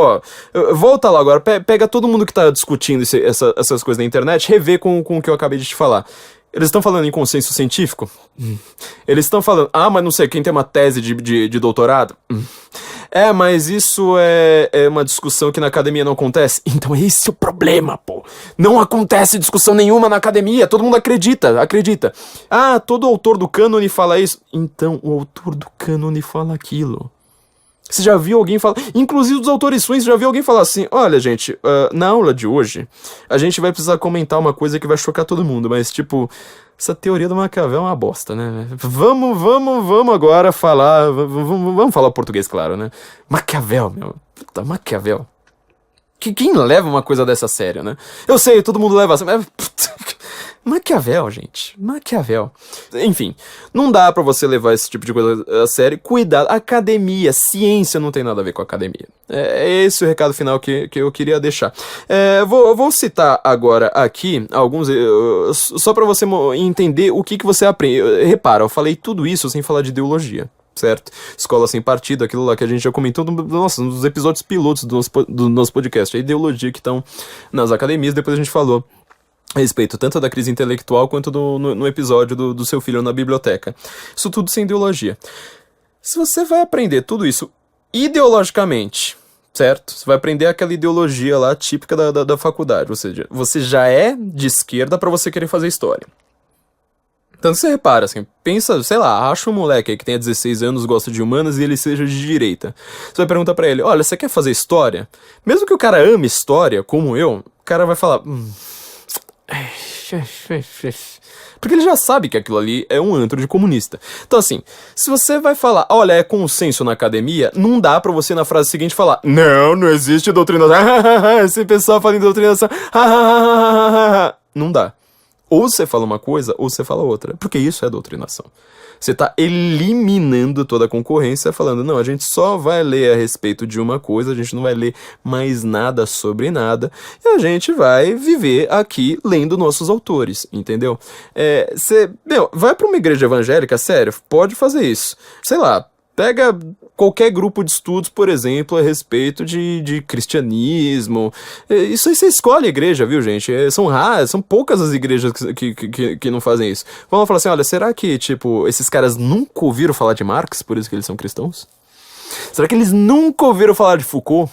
A: Volta lá agora, pega todo mundo que tá discutindo essas coisas na internet, revê com o que eu acabei de te falar. Eles estão falando em consenso científico? Eles estão falando, mas não sei, quem tem uma tese de doutorado? Mas isso é uma discussão que na academia não acontece. Então esse é o problema, pô. Não acontece discussão nenhuma na academia, todo mundo acredita. Todo autor do cânone fala isso. Então o autor do cânone fala aquilo. Você já viu alguém falar... Inclusive os autores swings, já viu alguém falar assim, olha, gente, na aula de hoje, a gente vai precisar comentar uma coisa que vai chocar todo mundo, mas, tipo, essa teoria do Maquiavel é uma bosta, né? Vamos agora falar... Vamos falar português, claro, né? Maquiavel, meu. Puta, Maquiavel. Quem leva uma coisa dessa a sério, né? Eu sei, todo mundo leva assim, mas... Maquiavel, gente. Maquiavel. Enfim, não dá pra você levar esse tipo de coisa a sério. Cuidado. Academia, ciência não tem nada a ver com academia. É esse o recado final que eu queria deixar. Vou citar agora aqui alguns... só pra você entender o que você aprende. Repara, eu falei tudo isso sem falar de ideologia. Certo? Escola sem partido, aquilo lá que a gente já comentou nos episódios pilotos do nosso podcast. A ideologia que estão nas academias, depois a gente falou a respeito tanto da crise intelectual quanto no episódio do seu filho na biblioteca. Isso tudo sem ideologia. Se você vai aprender tudo isso ideologicamente, certo? Você vai aprender aquela ideologia lá típica da faculdade, ou seja, você já é de esquerda pra você querer fazer história. Então você repara, assim, pensa, sei lá, acha um moleque aí que tenha 16 anos, gosta de humanas e ele seja de direita. Você vai perguntar pra ele, olha, você quer fazer história? Mesmo que o cara ame história, como eu, o cara vai falar... Porque ele já sabe que aquilo ali é um antro de comunista. Então assim, se você vai falar, olha, é consenso na academia, não dá pra você na frase seguinte falar, não existe doutrinação, esse pessoal fala em doutrinação, não dá. Ou você fala uma coisa, ou você fala outra, porque isso é doutrinação. Você tá eliminando toda a concorrência, falando, não, a gente só vai ler a respeito de uma coisa, a gente não vai ler mais nada sobre nada, e a gente vai viver aqui lendo nossos autores, entendeu? Vai pra uma igreja evangélica, sério, pode fazer isso. Sei lá, pega qualquer grupo de estudos, por exemplo, a respeito de cristianismo. Isso aí você escolhe a igreja, viu, gente? São raras, são poucas as igrejas que não fazem isso. Vamos falar assim, olha, será que, tipo, esses caras nunca ouviram falar de Marx, por isso que eles são cristãos? Será que eles nunca ouviram falar de Foucault?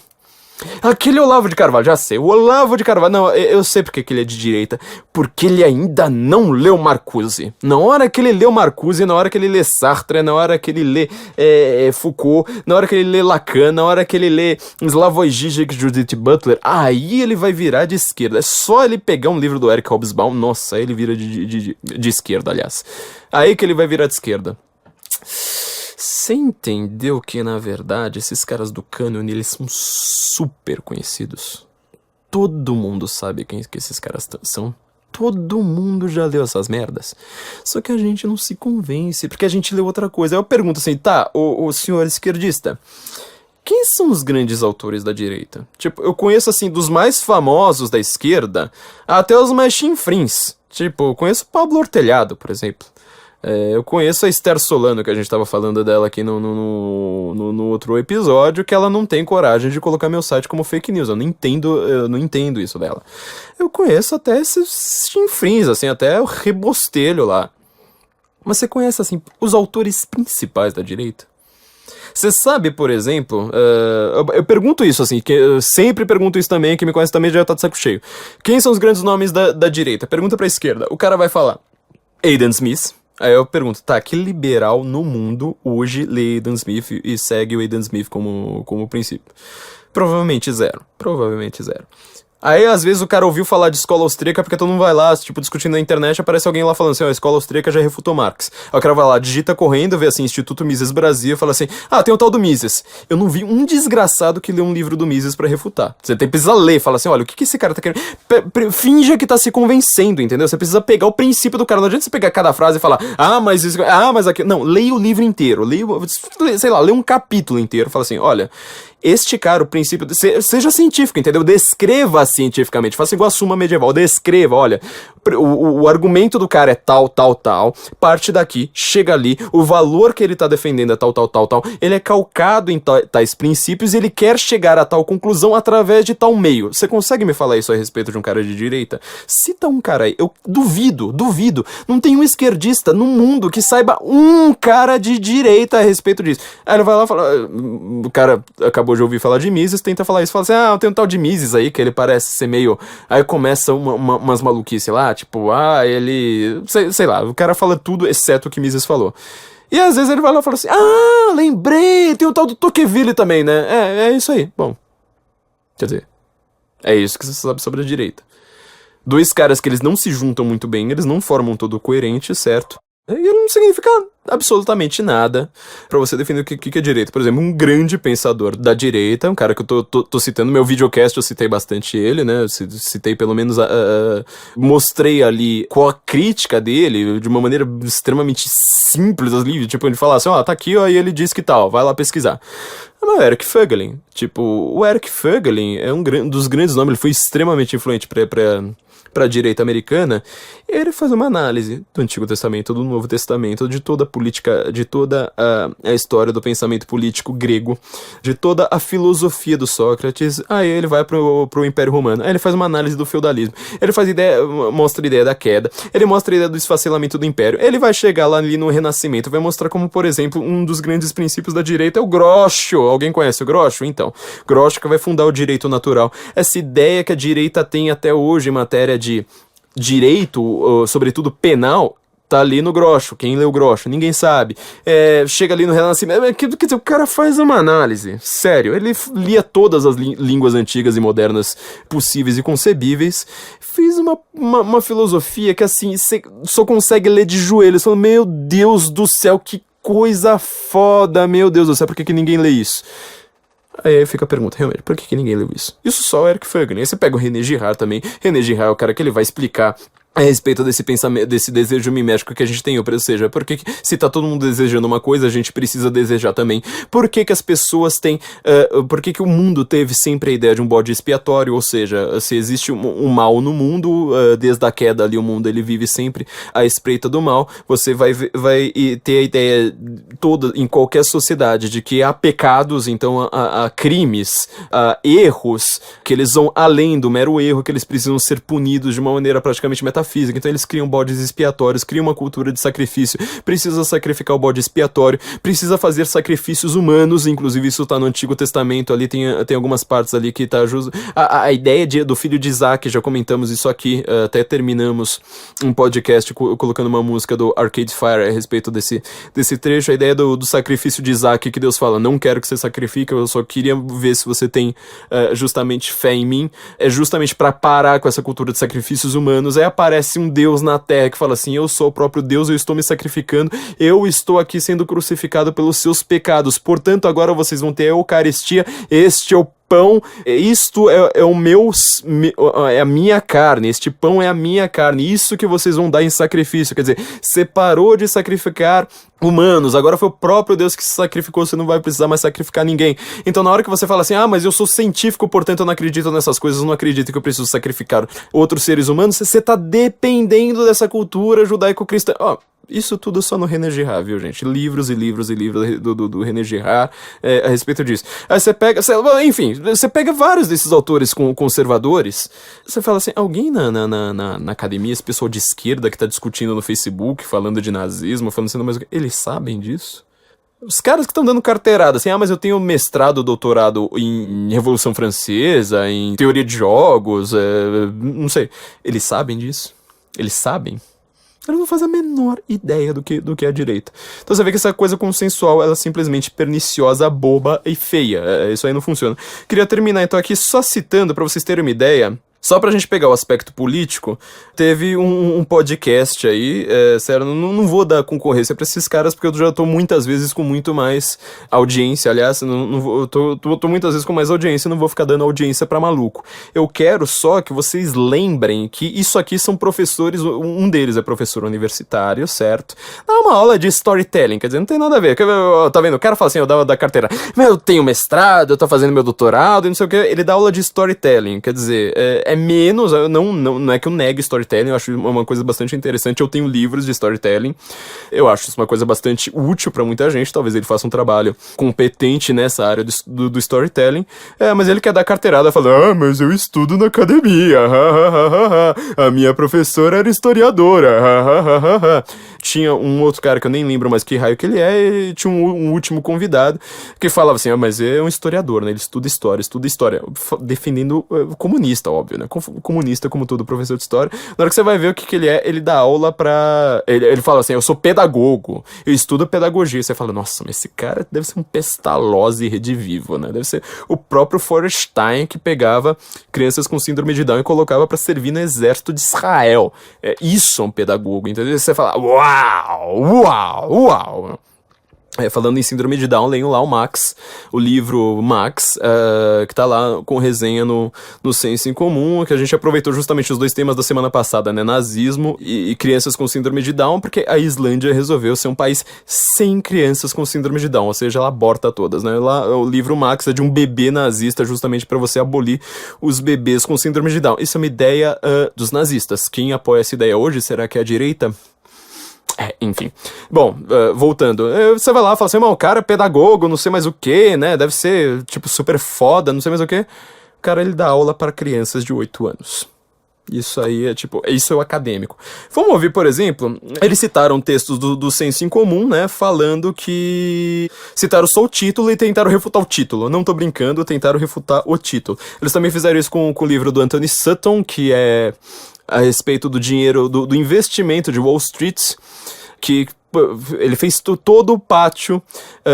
A: Aquele Olavo de Carvalho, já sei, o Olavo de Carvalho, não, eu sei porque que ele é de direita, porque ele ainda não leu Marcuse. Na hora que ele leu Marcuse, na hora que ele lê Sartre, na hora que ele lê Foucault, na hora que ele lê Lacan, na hora que ele lê Slavoj Žižek, Judith Butler, aí ele vai virar de esquerda. É só ele pegar um livro do Eric Hobsbawm, nossa, aí ele vira de esquerda, aliás. Aí que ele vai virar de esquerda. Você entendeu que, na verdade, esses caras do Canon, eles são super conhecidos? Todo mundo sabe quem que esses caras são. Todo mundo já leu essas merdas. Só que a gente não se convence, porque a gente leu outra coisa. Aí eu pergunto assim, tá, o senhor esquerdista, quem são os grandes autores da direita? Tipo, eu conheço, assim, dos mais famosos da esquerda até os mais chinfrins. Tipo, eu conheço Pablo Ortelhado, por exemplo. Eu conheço a Esther Solano, que a gente tava falando dela aqui no outro episódio, que ela não tem coragem de colocar meu site como fake news. Eu não entendo isso dela. Eu conheço até esses chinfrins, assim, até o Rebostelho lá. Mas você conhece, assim, os autores principais da direita? Você sabe, por exemplo, eu pergunto isso, assim, que eu sempre pergunto isso também, quem me conhece também já tá de saco cheio. Quem são os grandes nomes da direita? Pergunta pra esquerda. O cara vai falar Adam Smith. Aí eu pergunto, tá, que liberal no mundo hoje lê Adam Smith e segue o Adam Smith como princípio? Provavelmente zero. Aí, às vezes, o cara ouviu falar de escola austríaca porque todo mundo vai lá, tipo, discutindo na internet, aparece alguém lá falando assim, ó, a escola austríaca já refutou Marx. Aí o cara vai lá, digita correndo, vê assim, Instituto Mises Brasil, fala assim, tem o tal do Mises. Eu não vi um desgraçado que lê um livro do Mises pra refutar. Você precisa ler, fala assim, olha, o que esse cara tá querendo... Finja que tá se convencendo, entendeu? Você precisa pegar o princípio do cara, não adianta você pegar cada frase e falar, mas isso... mas aquilo... Não, leia o livro inteiro, sei lá, lê um capítulo inteiro, fala assim, olha... Este cara, o princípio... Seja científico, entendeu? Descreva cientificamente. Faça igual a Suma Medieval. Descreva, olha... O argumento do cara é tal. Parte daqui, chega ali. O valor que ele tá defendendo é tal. Ele é calcado em tais princípios e ele quer chegar a tal conclusão através de tal meio. Você consegue me falar isso a respeito de um cara de direita? Cita um cara aí. Eu duvido. Não tem um esquerdista no mundo que saiba um cara de direita a respeito disso. Aí ele vai lá e fala... O cara acabou de ouvir falar de Mises, tenta falar isso, fala assim, tem um tal de Mises aí, que ele parece ser meio... Aí começa umas maluquices lá, tipo, ele... Sei lá, o cara fala tudo exceto o que Mises falou. E às vezes ele vai lá e fala assim, lembrei, tem o tal do Tocqueville também, né? É isso aí, bom. Quer dizer, é isso que você sabe sobre a direita. Dois caras que eles não se juntam muito bem, eles não formam todo coerente, certo? E não significa absolutamente nada pra você definir o que é direita. Por exemplo, um grande pensador da direita, um cara que eu tô citando, meu videocast eu citei bastante ele, né, eu citei pelo menos, mostrei ali qual a crítica dele, de uma maneira extremamente simples, ali, tipo, ele fala assim, ó, tá aqui, ó, e ele diz que tal, vai lá pesquisar. É o Eric Voegelin. Tipo, o Eric Voegelin é um dos grandes nomes, ele foi extremamente influente pra direita americana. Ele faz uma análise do Antigo Testamento, do Novo Testamento, de toda a política, de toda a história do pensamento político grego, de toda a filosofia do Sócrates. Aí ele vai pro Império Romano. Aí ele faz uma análise do feudalismo. Ele mostra a ideia da queda. Ele mostra a ideia do esfacelamento do Império. Ele vai chegar lá ali no Renascimento, vai mostrar como, por exemplo, um dos grandes princípios da direita é o Groucho. Alguém conhece o Groucho? Então, Groucho que vai fundar o direito natural. Essa ideia que a direita tem até hoje em matéria de direito, sobretudo penal, tá ali no Groucho. Quem leu Groucho? Ninguém sabe. Chega ali no Renascimento. Quer dizer, o cara faz uma análise. Sério, ele lia todas as línguas antigas e modernas possíveis e concebíveis. Fez uma filosofia que, assim, você só consegue ler de joelhos. Falando, meu Deus do céu, que coisa foda, meu Deus do céu, por que ninguém lê isso? Aí fica a pergunta, realmente, por que ninguém leu isso? Isso só o Eric Voegelin. Aí você pega o René Girard também. René Girard é o cara que ele vai explicar a respeito desse pensamento, desse desejo mimético que a gente tem, ou seja, por que se tá todo mundo desejando uma coisa, a gente precisa desejar também? Por que as pessoas têm, por que o mundo teve sempre a ideia de um bode expiatório, ou seja, se existe um mal no mundo, desde a queda ali o mundo ele vive sempre à espreita do mal, você vai ter a ideia toda, em qualquer sociedade, de que há pecados, então há crimes, há erros, que eles vão além do mero erro, que eles precisam ser punidos de uma maneira praticamente metafísica. Então eles criam bodes expiatórios, criam uma cultura de sacrifício, precisa sacrificar o bode expiatório, precisa fazer sacrifícios humanos, inclusive isso tá no Antigo Testamento, ali tem algumas partes ali que tá justo. A ideia do filho de Isaac, já comentamos isso aqui, até terminamos um podcast colocando uma música do Arcade Fire a respeito desse trecho, a ideia do sacrifício de Isaac, que Deus fala, não quero que você sacrifique, eu só queria ver se você tem justamente fé em mim, é justamente para parar com essa cultura de sacrifícios humanos. Aí aparece um Deus na terra que fala assim, eu sou o próprio Deus, eu estou me sacrificando, eu estou aqui sendo crucificado pelos seus pecados, portanto agora vocês vão ter a Eucaristia, este é o pão, isto é o meu, é a minha carne, este pão é a minha carne, isso que vocês vão dar em sacrifício, quer dizer, separou de sacrificar humanos, agora foi o próprio Deus que se sacrificou, você não vai precisar mais sacrificar ninguém. Então na hora que você fala assim, mas eu sou científico, portanto eu não acredito nessas coisas, eu não acredito que eu preciso sacrificar outros seres humanos, você tá dependendo dessa cultura judaico-cristã. Isso tudo só no René Girard, viu, gente? Livros e livros e livros do René Girard a respeito disso. Aí você pega, enfim, você pega vários desses autores conservadores, você fala assim, alguém na academia, esse pessoal de esquerda que tá discutindo no Facebook, falando de nazismo, falando assim, mas eles sabem disso? Os caras que estão dando carteirada, assim, mas eu tenho mestrado, doutorado em Revolução Francesa, em teoria de jogos, não sei. Eles sabem disso? Eles sabem? Eles não fazem a menor ideia do que é a direita. Então você vê que essa coisa consensual, ela é simplesmente perniciosa, boba e feia. Isso aí não funciona. Queria terminar então aqui só citando, pra vocês terem uma ideia, só pra gente pegar o aspecto político, teve um podcast aí, sério, não vou dar concorrência pra esses caras, porque eu já tô muitas vezes com muito mais audiência, aliás, eu tô muitas vezes com mais audiência, não vou ficar dando audiência pra maluco. Eu quero só que vocês lembrem que isso aqui são professores, um deles é professor universitário, certo? Dá uma aula de storytelling, quer dizer, não tem nada a ver, tá vendo? O cara fala assim, eu dava da carteira, eu tenho mestrado, eu tô fazendo meu doutorado, e não sei o que, ele dá aula de storytelling, quer dizer, é menos, não é que eu negue storytelling, eu acho uma coisa bastante interessante, eu tenho livros de storytelling, eu acho isso uma coisa bastante útil pra muita gente, talvez ele faça um trabalho competente nessa área do storytelling, mas ele quer dar carteirada, fala, mas eu estudo na academia, a minha professora era historiadora, tinha um outro cara que eu nem lembro mais que raio que ele e tinha um último convidado que falava assim, mas é um historiador, né, ele estuda história, defendendo comunista, óbvio, né, né? Comunista, como todo professor de história. Na hora que você vai ver o que ele é, ele dá aula pra... Ele fala assim, eu sou pedagogo, eu estudo pedagogia. E você fala, nossa, mas esse cara deve ser um pestalozzi redivivo, né? Deve ser o próprio Feuerstein que pegava crianças com síndrome de Down e colocava pra servir no exército de Israel. Isso é um pedagogo, entendeu? E você fala, uau, uau, uau. Falando em síndrome de Down, leiam lá o livro Max, que tá lá com resenha no Senso em Comum, que a gente aproveitou justamente os dois temas da semana passada, né, nazismo e crianças com síndrome de Down, porque a Islândia resolveu ser um país sem crianças com síndrome de Down, ou seja, ela aborta todas, né, lá, o livro Max é de um bebê nazista, justamente para você abolir os bebês com síndrome de Down. Isso é uma ideia dos nazistas. Quem apoia essa ideia hoje, será que é a direita? Enfim. Bom, voltando. Você vai lá e fala assim, o cara é pedagogo, não sei mais o que, né? Deve ser, tipo, super foda, não sei mais o que. O cara, ele dá aula para crianças de 8 anos. Isso aí é, tipo, isso é o acadêmico. Vamos ouvir, por exemplo, eles citaram textos do Senso em Comum, né? Falando que... Citaram só o título e tentaram refutar o título. Não tô brincando, tentaram refutar o título. Eles também fizeram isso com o livro do Anthony Sutton, que é... a respeito do dinheiro, do investimento de Wall Street, que ele fez todo o pátio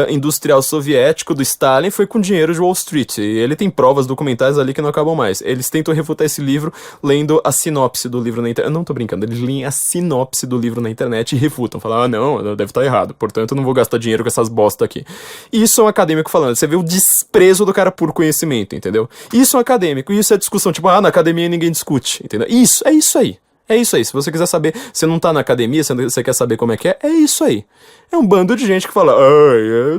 A: industrial soviético do Stalin foi com dinheiro de Wall Street, e ele tem provas documentais ali que não acabam mais. Eles tentam refutar esse livro lendo a sinopse do livro na internet. Eu não tô brincando, eles leem a sinopse do livro na internet e refutam, falam, não, deve estar errado, portanto eu não vou gastar dinheiro com essas bosta aqui. Isso é um acadêmico falando, você vê o desprezo do cara por conhecimento, entendeu? Isso é um acadêmico, isso é discussão, tipo, na academia ninguém discute, entendeu? Isso, é isso aí. É isso aí, se você quiser saber, você não tá na academia, você quer saber como é isso aí. É um bando de gente que fala,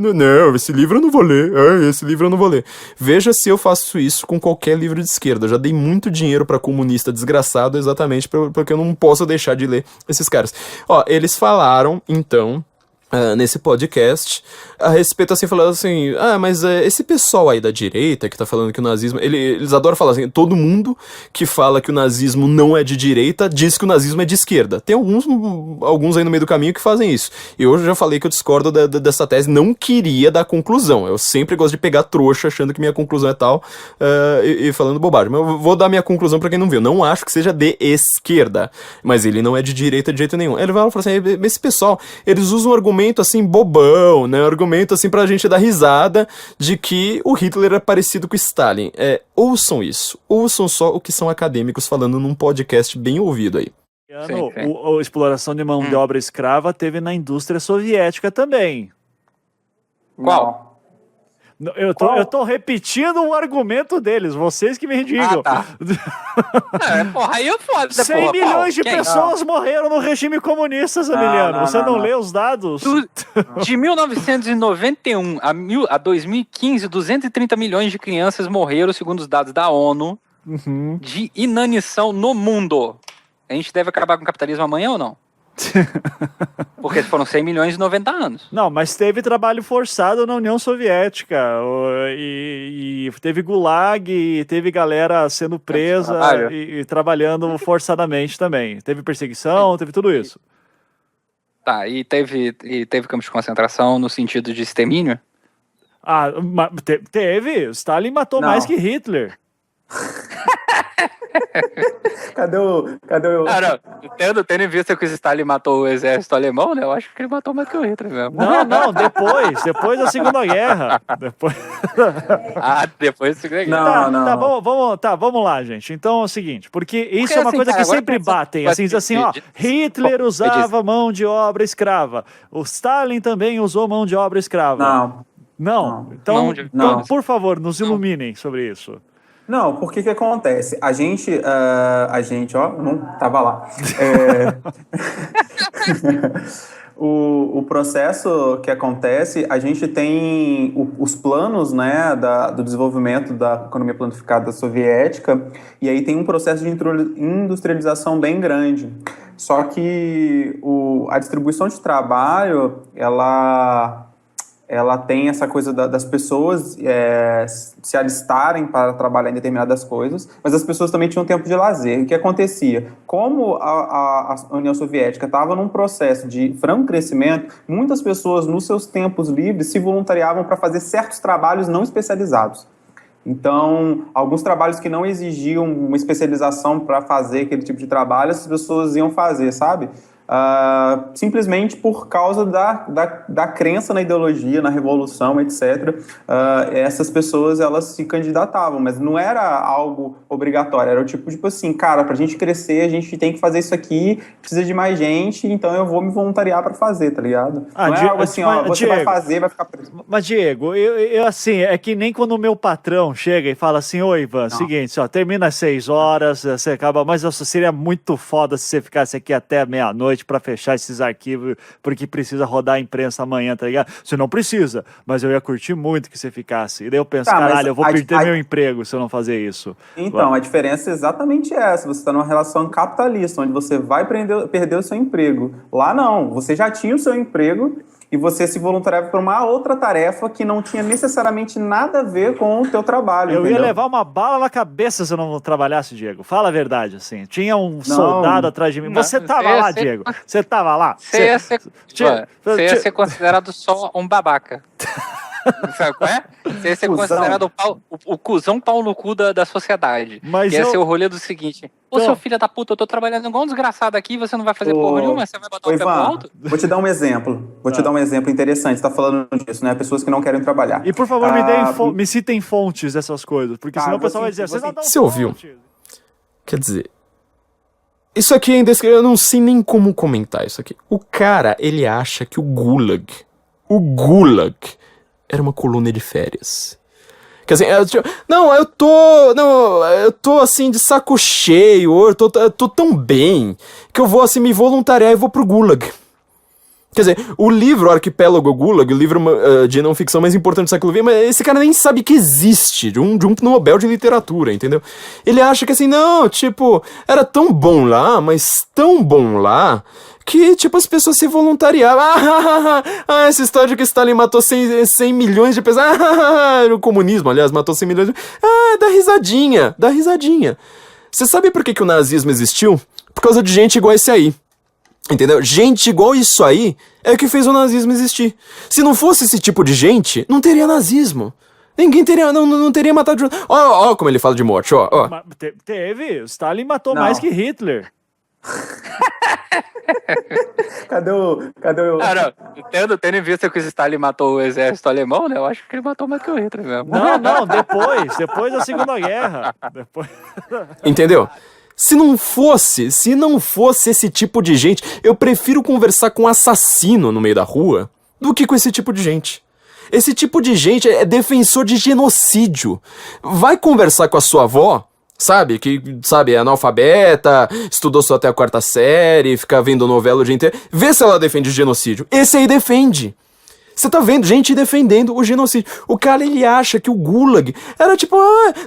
A: não, esse livro eu não vou ler, esse livro eu não vou ler. Veja se eu faço isso com qualquer livro de esquerda, eu já dei muito dinheiro pra comunista desgraçado exatamente porque eu não posso deixar de ler esses caras. Eles falaram, então... nesse podcast, a respeito assim, falando assim, mas esse pessoal aí da direita que tá falando que o nazismo, eles adoram falar assim, todo mundo que fala que o nazismo não é de direita, diz que o nazismo é de esquerda. Tem alguns aí no meio do caminho que fazem isso. Eu já falei que eu discordo dessa tese, não queria dar conclusão, eu sempre gosto de pegar trouxa achando que minha conclusão é tal, e falando bobagem, mas eu vou dar minha conclusão pra quem não viu, eu não acho que seja de esquerda, mas ele não é de direita de jeito nenhum. Ele vai falar assim, esse pessoal, eles usam um argumento assim, bobão, né? Argumento assim pra gente dar risada de que o Hitler é parecido com o Stalin. Ouçam isso. Ouçam só o que são acadêmicos falando num podcast bem ouvido aí.
B: A exploração de mão de obra escrava teve na indústria soviética também.
C: Qual?
B: Eu tô repetindo o argumento deles, vocês que me digam.
C: Tá. Porra, aí eu foda.
B: 100 milhões de pessoas morreram no regime comunista, Zamiliano. Você não lê os dados?
C: De 1991 a 2015, 230 milhões de crianças morreram, segundo os dados da ONU, de inanição no mundo. A gente deve acabar com o capitalismo amanhã ou não? Porque foram 100 milhões em 90 anos.
B: Não, mas teve trabalho forçado na União Soviética, e teve gulag, e teve galera sendo presa e trabalhando forçadamente também. Teve perseguição, teve tudo isso.
C: Tá, e teve campos de concentração no sentido de extermínio?
B: Teve. Stalin matou mais que Hitler.
D: Cadê o...
C: Não, tendo em vista que o Stalin matou o exército alemão, né? Eu acho que ele matou mais que o Hitler mesmo.
B: Não, depois da Segunda Guerra. Depois
C: da Segunda Guerra.
B: Vamos lá, gente. Então é o seguinte, porque isso é uma coisa que sempre batem, assim, diz assim, Hitler usava mão de obra escrava, o Stalin também usou mão de obra escrava. Não. Então, por favor, nos iluminem sobre isso.
D: Não, porque que acontece? A gente, não tava lá. O processo que acontece, a gente tem os planos, né, do desenvolvimento da economia planificada soviética, e aí tem um processo de industrialização bem grande. Só que a distribuição de trabalho, ela tem essa coisa das pessoas se alistarem para trabalhar em determinadas coisas, mas as pessoas também tinham tempo de lazer. O que acontecia? Como a União Soviética estava num processo de franco crescimento, muitas pessoas, nos seus tempos livres, se voluntariavam para fazer certos trabalhos não especializados. Então, alguns trabalhos que não exigiam uma especialização para fazer aquele tipo de trabalho, as pessoas iam fazer, sabe? Simplesmente por causa da crença na ideologia, na revolução, etc. Essas pessoas, elas se candidatavam, mas não era algo obrigatório, era o tipo assim, cara, pra gente crescer, a gente tem que fazer isso aqui, precisa de mais gente, então eu vou me voluntariar pra fazer, tá ligado? Não é algo assim, você Diego, vai fazer, vai ficar preso.
B: Mas, Diego, eu assim, é que nem quando o meu patrão chega e fala assim, ô Ivan, seguinte, termina às 6 horas, você acaba, mas seria muito foda se você ficasse aqui até meia-noite pra fechar esses arquivos, porque precisa rodar a imprensa amanhã, tá ligado? Você não precisa, mas eu ia curtir muito que você ficasse. E daí eu penso, caralho, eu vou perder meu emprego se eu não fazer isso.
D: Então, a diferença é exatamente essa. Você está numa relação capitalista, onde você vai perder o seu emprego. Lá não, você já tinha o seu emprego e você se voluntariava para uma outra tarefa que não tinha necessariamente nada a ver com o teu trabalho.
B: Eu ia levar uma bala na cabeça se eu não trabalhasse, Diego. Fala a verdade, assim. Tinha um soldado atrás de mim. Você tava lá, Diego. Você tava lá.
C: Você ia ser considerado só um babaca. Sabe qual é? Você ia ser considerado o cuzão pau no cu da sociedade.
B: Mas
C: ia ser o rolê do seguinte: ô seu filho da puta, eu tô trabalhando igual um desgraçado aqui, você não vai fazer porra nenhuma, você vai botar o pé pro alto?
D: Vou te dar um exemplo. Te dar um exemplo interessante. Você tá falando disso, né? Pessoas que não querem trabalhar.
B: E por favor, me citem fontes dessas coisas, porque senão o pessoal vai dizer, vocês não dão
A: fontes. Você ouviu? Quer dizer, isso aqui ainda eu não sei nem como comentar isso aqui. O cara, ele acha que o Gulag era uma colônia de férias. Quer dizer, eu tô assim de saco cheio, eu tô tão bem que eu vou assim me voluntariar e vou pro Gulag. Quer dizer, o livro o Arquipélago Gulag, o livro de não ficção mais importante do século XX, mas esse cara nem sabe que existe, de um Nobel de literatura, entendeu? Ele acha que assim, não, tipo, era tão bom lá, mas tão bom lá, que, tipo, as pessoas se voluntariavam. Essa história de que Stalin matou 100 milhões de pessoas. No comunismo, aliás, matou 100 milhões de... dá risadinha. Você sabe por que o nazismo existiu? Por causa de gente igual esse aí. Entendeu? Gente igual isso aí é o que fez o nazismo existir. Se não fosse esse tipo de gente, não teria nazismo. Ninguém teria, não teria matado... Ó como ele fala de morte, ó.
B: Teve, Stalin matou mais que Hitler.
D: Cadê o...
C: Tendo em vista que o Stalin matou o exército alemão, né? Eu acho que ele matou mais que o Hitler mesmo.
B: Não, depois da Segunda Guerra.
A: Entendeu? Se não fosse esse tipo de gente, eu prefiro conversar com um assassino no meio da rua do que com esse tipo de gente. Esse tipo de gente é defensor de genocídio. Vai conversar com a sua avó, é analfabeta, estudou só até a 4ª série, fica vendo novela o dia inteiro. Vê se ela defende genocídio. Esse aí defende. Você tá vendo gente defendendo o genocídio. O cara, ele acha que o Gulag era tipo,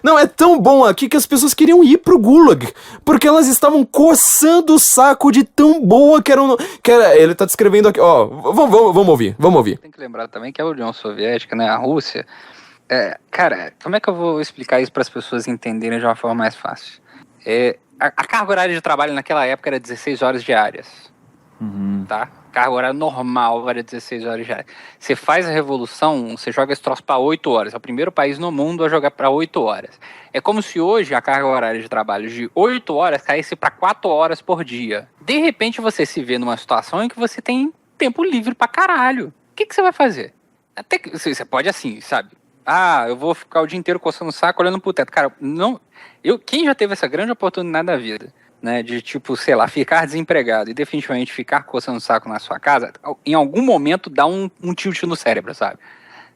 A: não, é tão bom aqui que as pessoas queriam ir pro Gulag, porque elas estavam coçando o saco de tão boa que era ele tá descrevendo aqui, ó, vamos ouvir.
C: Tem que lembrar também que a União Soviética, né, a Rússia, cara, como é que eu vou explicar isso para as pessoas entenderem de uma forma mais fácil? A carga horária de trabalho naquela época era 16 horas diárias, tá? Carga horária normal era 16 horas diárias. Você faz a revolução, você joga esse troço para 8 horas. É o primeiro país no mundo a jogar para 8 horas. É como se hoje a carga horária de trabalho de 8 horas caísse para 4 horas por dia. De repente você se vê numa situação em que você tem tempo livre pra caralho. O que você vai fazer? Até que você pode assim, sabe? Eu vou ficar o dia inteiro coçando o saco olhando pro teto. Cara, não... Quem já teve essa grande oportunidade na vida, né, de tipo, sei lá, ficar desempregado e definitivamente ficar coçando o saco na sua casa, em algum momento dá um tilt no cérebro, sabe?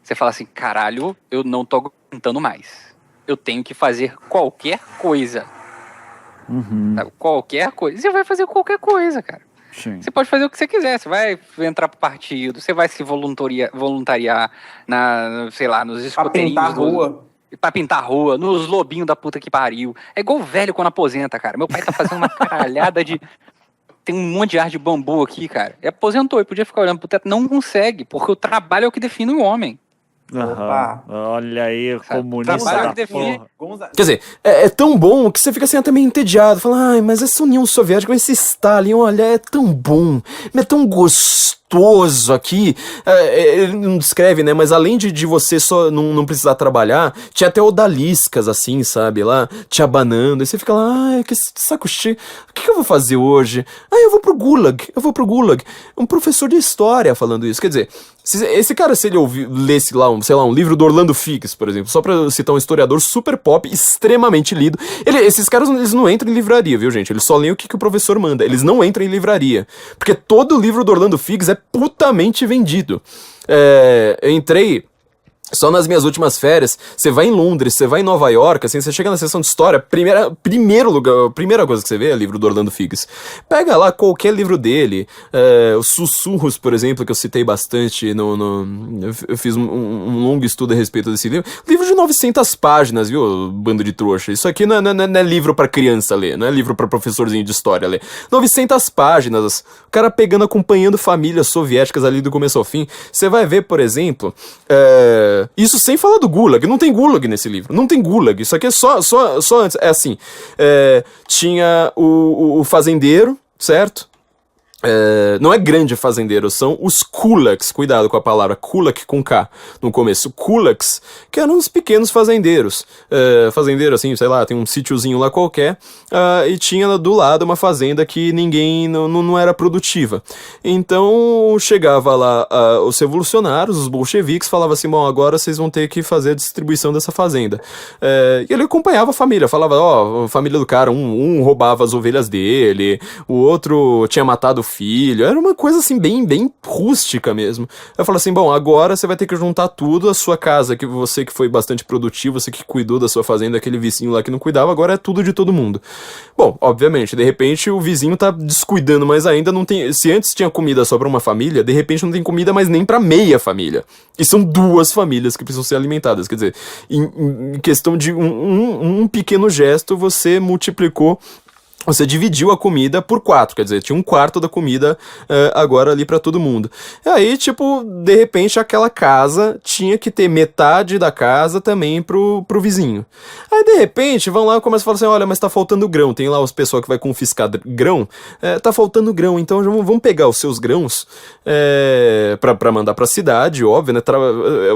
C: Você fala assim, caralho, eu não tô aguentando mais. Eu tenho que fazer qualquer coisa. Sabe? Qualquer coisa. Você vai fazer qualquer coisa, cara.
B: Sim.
C: Você pode fazer o que você quiser. Você vai entrar pro partido, você vai se voluntariar sei lá, nos escoteirinhos.
D: Pra pintar a rua.
C: Pra pintar a rua, nos lobinhos da puta que pariu. É igual o velho quando aposenta, cara. Meu pai tá fazendo uma caralhada de... Tem um monte de ar de bambu aqui, cara. Ele aposentou, ele podia ficar olhando pro teto. Não consegue, porque o trabalho é o que define o homem.
B: Opa. Olha aí, comunista.
A: Quer dizer, é tão bom que você fica assim até meio entediado. Fala, ai, mas essa União Soviética, esse Stalin, olha, é tão bom, é tão gostoso aqui. Ele não descreve, né? Mas além de você só não precisar trabalhar, tinha até odaliscas, assim, sabe? Lá, te abanando. E você fica lá, ai, que saco cheio. O que eu vou fazer hoje? Eu vou pro Gulag. Um professor de história falando isso. Quer dizer, esse cara, se ele lesse lá, um livro do Orlando Figes, por exemplo, só pra citar um historiador super pop, extremamente lido, esses caras, eles não entram em livraria, viu, gente? Eles só leem o que o professor manda. Eles não entram em livraria. Porque todo livro do Orlando Figes é putamente vendido. Eu entrei... Só nas minhas últimas férias, você vai em Londres, você vai em Nova York, assim, você chega na seção de história, primeira coisa que você vê é o livro do Orlando Figes. Pega lá qualquer livro dele, os Sussurros, por exemplo, que eu citei bastante, eu fiz um longo estudo a respeito desse livro. Livro de 900 páginas, viu, bando de trouxa. Isso aqui não é livro pra criança ler, não é livro pra professorzinho de história ler. 900 páginas, o cara acompanhando famílias soviéticas ali do começo ao fim. Você vai ver, por exemplo, isso sem falar do Gulag. Não tem Gulag nesse livro. Não tem Gulag. Isso aqui é só antes. É assim. Tinha o fazendeiro, certo? Não é grande fazendeiro, são os kulaks, cuidado com a palavra kulak com K no começo, kulaks, que eram uns pequenos fazendeiros, fazendeiro assim, sei lá, tem um sítiozinho lá qualquer, e tinha do lado uma fazenda que ninguém, não era produtiva, então chegava lá os revolucionários, os bolcheviques, falavam assim, bom, agora vocês vão ter que fazer a distribuição dessa fazenda, e ele acompanhava a família, falava, a família do cara, um roubava as ovelhas dele, o outro tinha matado o filho, era uma coisa assim bem rústica mesmo. Eu falo assim, bom, agora você vai ter que juntar tudo, a sua casa, que você que foi bastante produtivo, você que cuidou da sua fazenda, aquele vizinho lá que não cuidava, agora é tudo de todo mundo. Bom, obviamente, de repente o vizinho tá descuidando mais ainda, não tem, se antes tinha comida só pra uma família, de repente não tem comida mais nem pra meia família. E são 2 famílias que precisam ser alimentadas, quer dizer, em questão de um pequeno gesto, você multiplicou, você dividiu a comida por 4, quer dizer, tinha 1/4 da comida agora ali pra todo mundo. E aí, tipo, de repente aquela casa tinha que ter metade da casa também pro vizinho. Aí, de repente, vão lá e começam a falar assim, olha, mas tá faltando grão. Tem lá os pessoal que vai confiscar grão. Tá faltando grão, então vamos pegar os seus grãos pra mandar pra cidade, óbvio, né?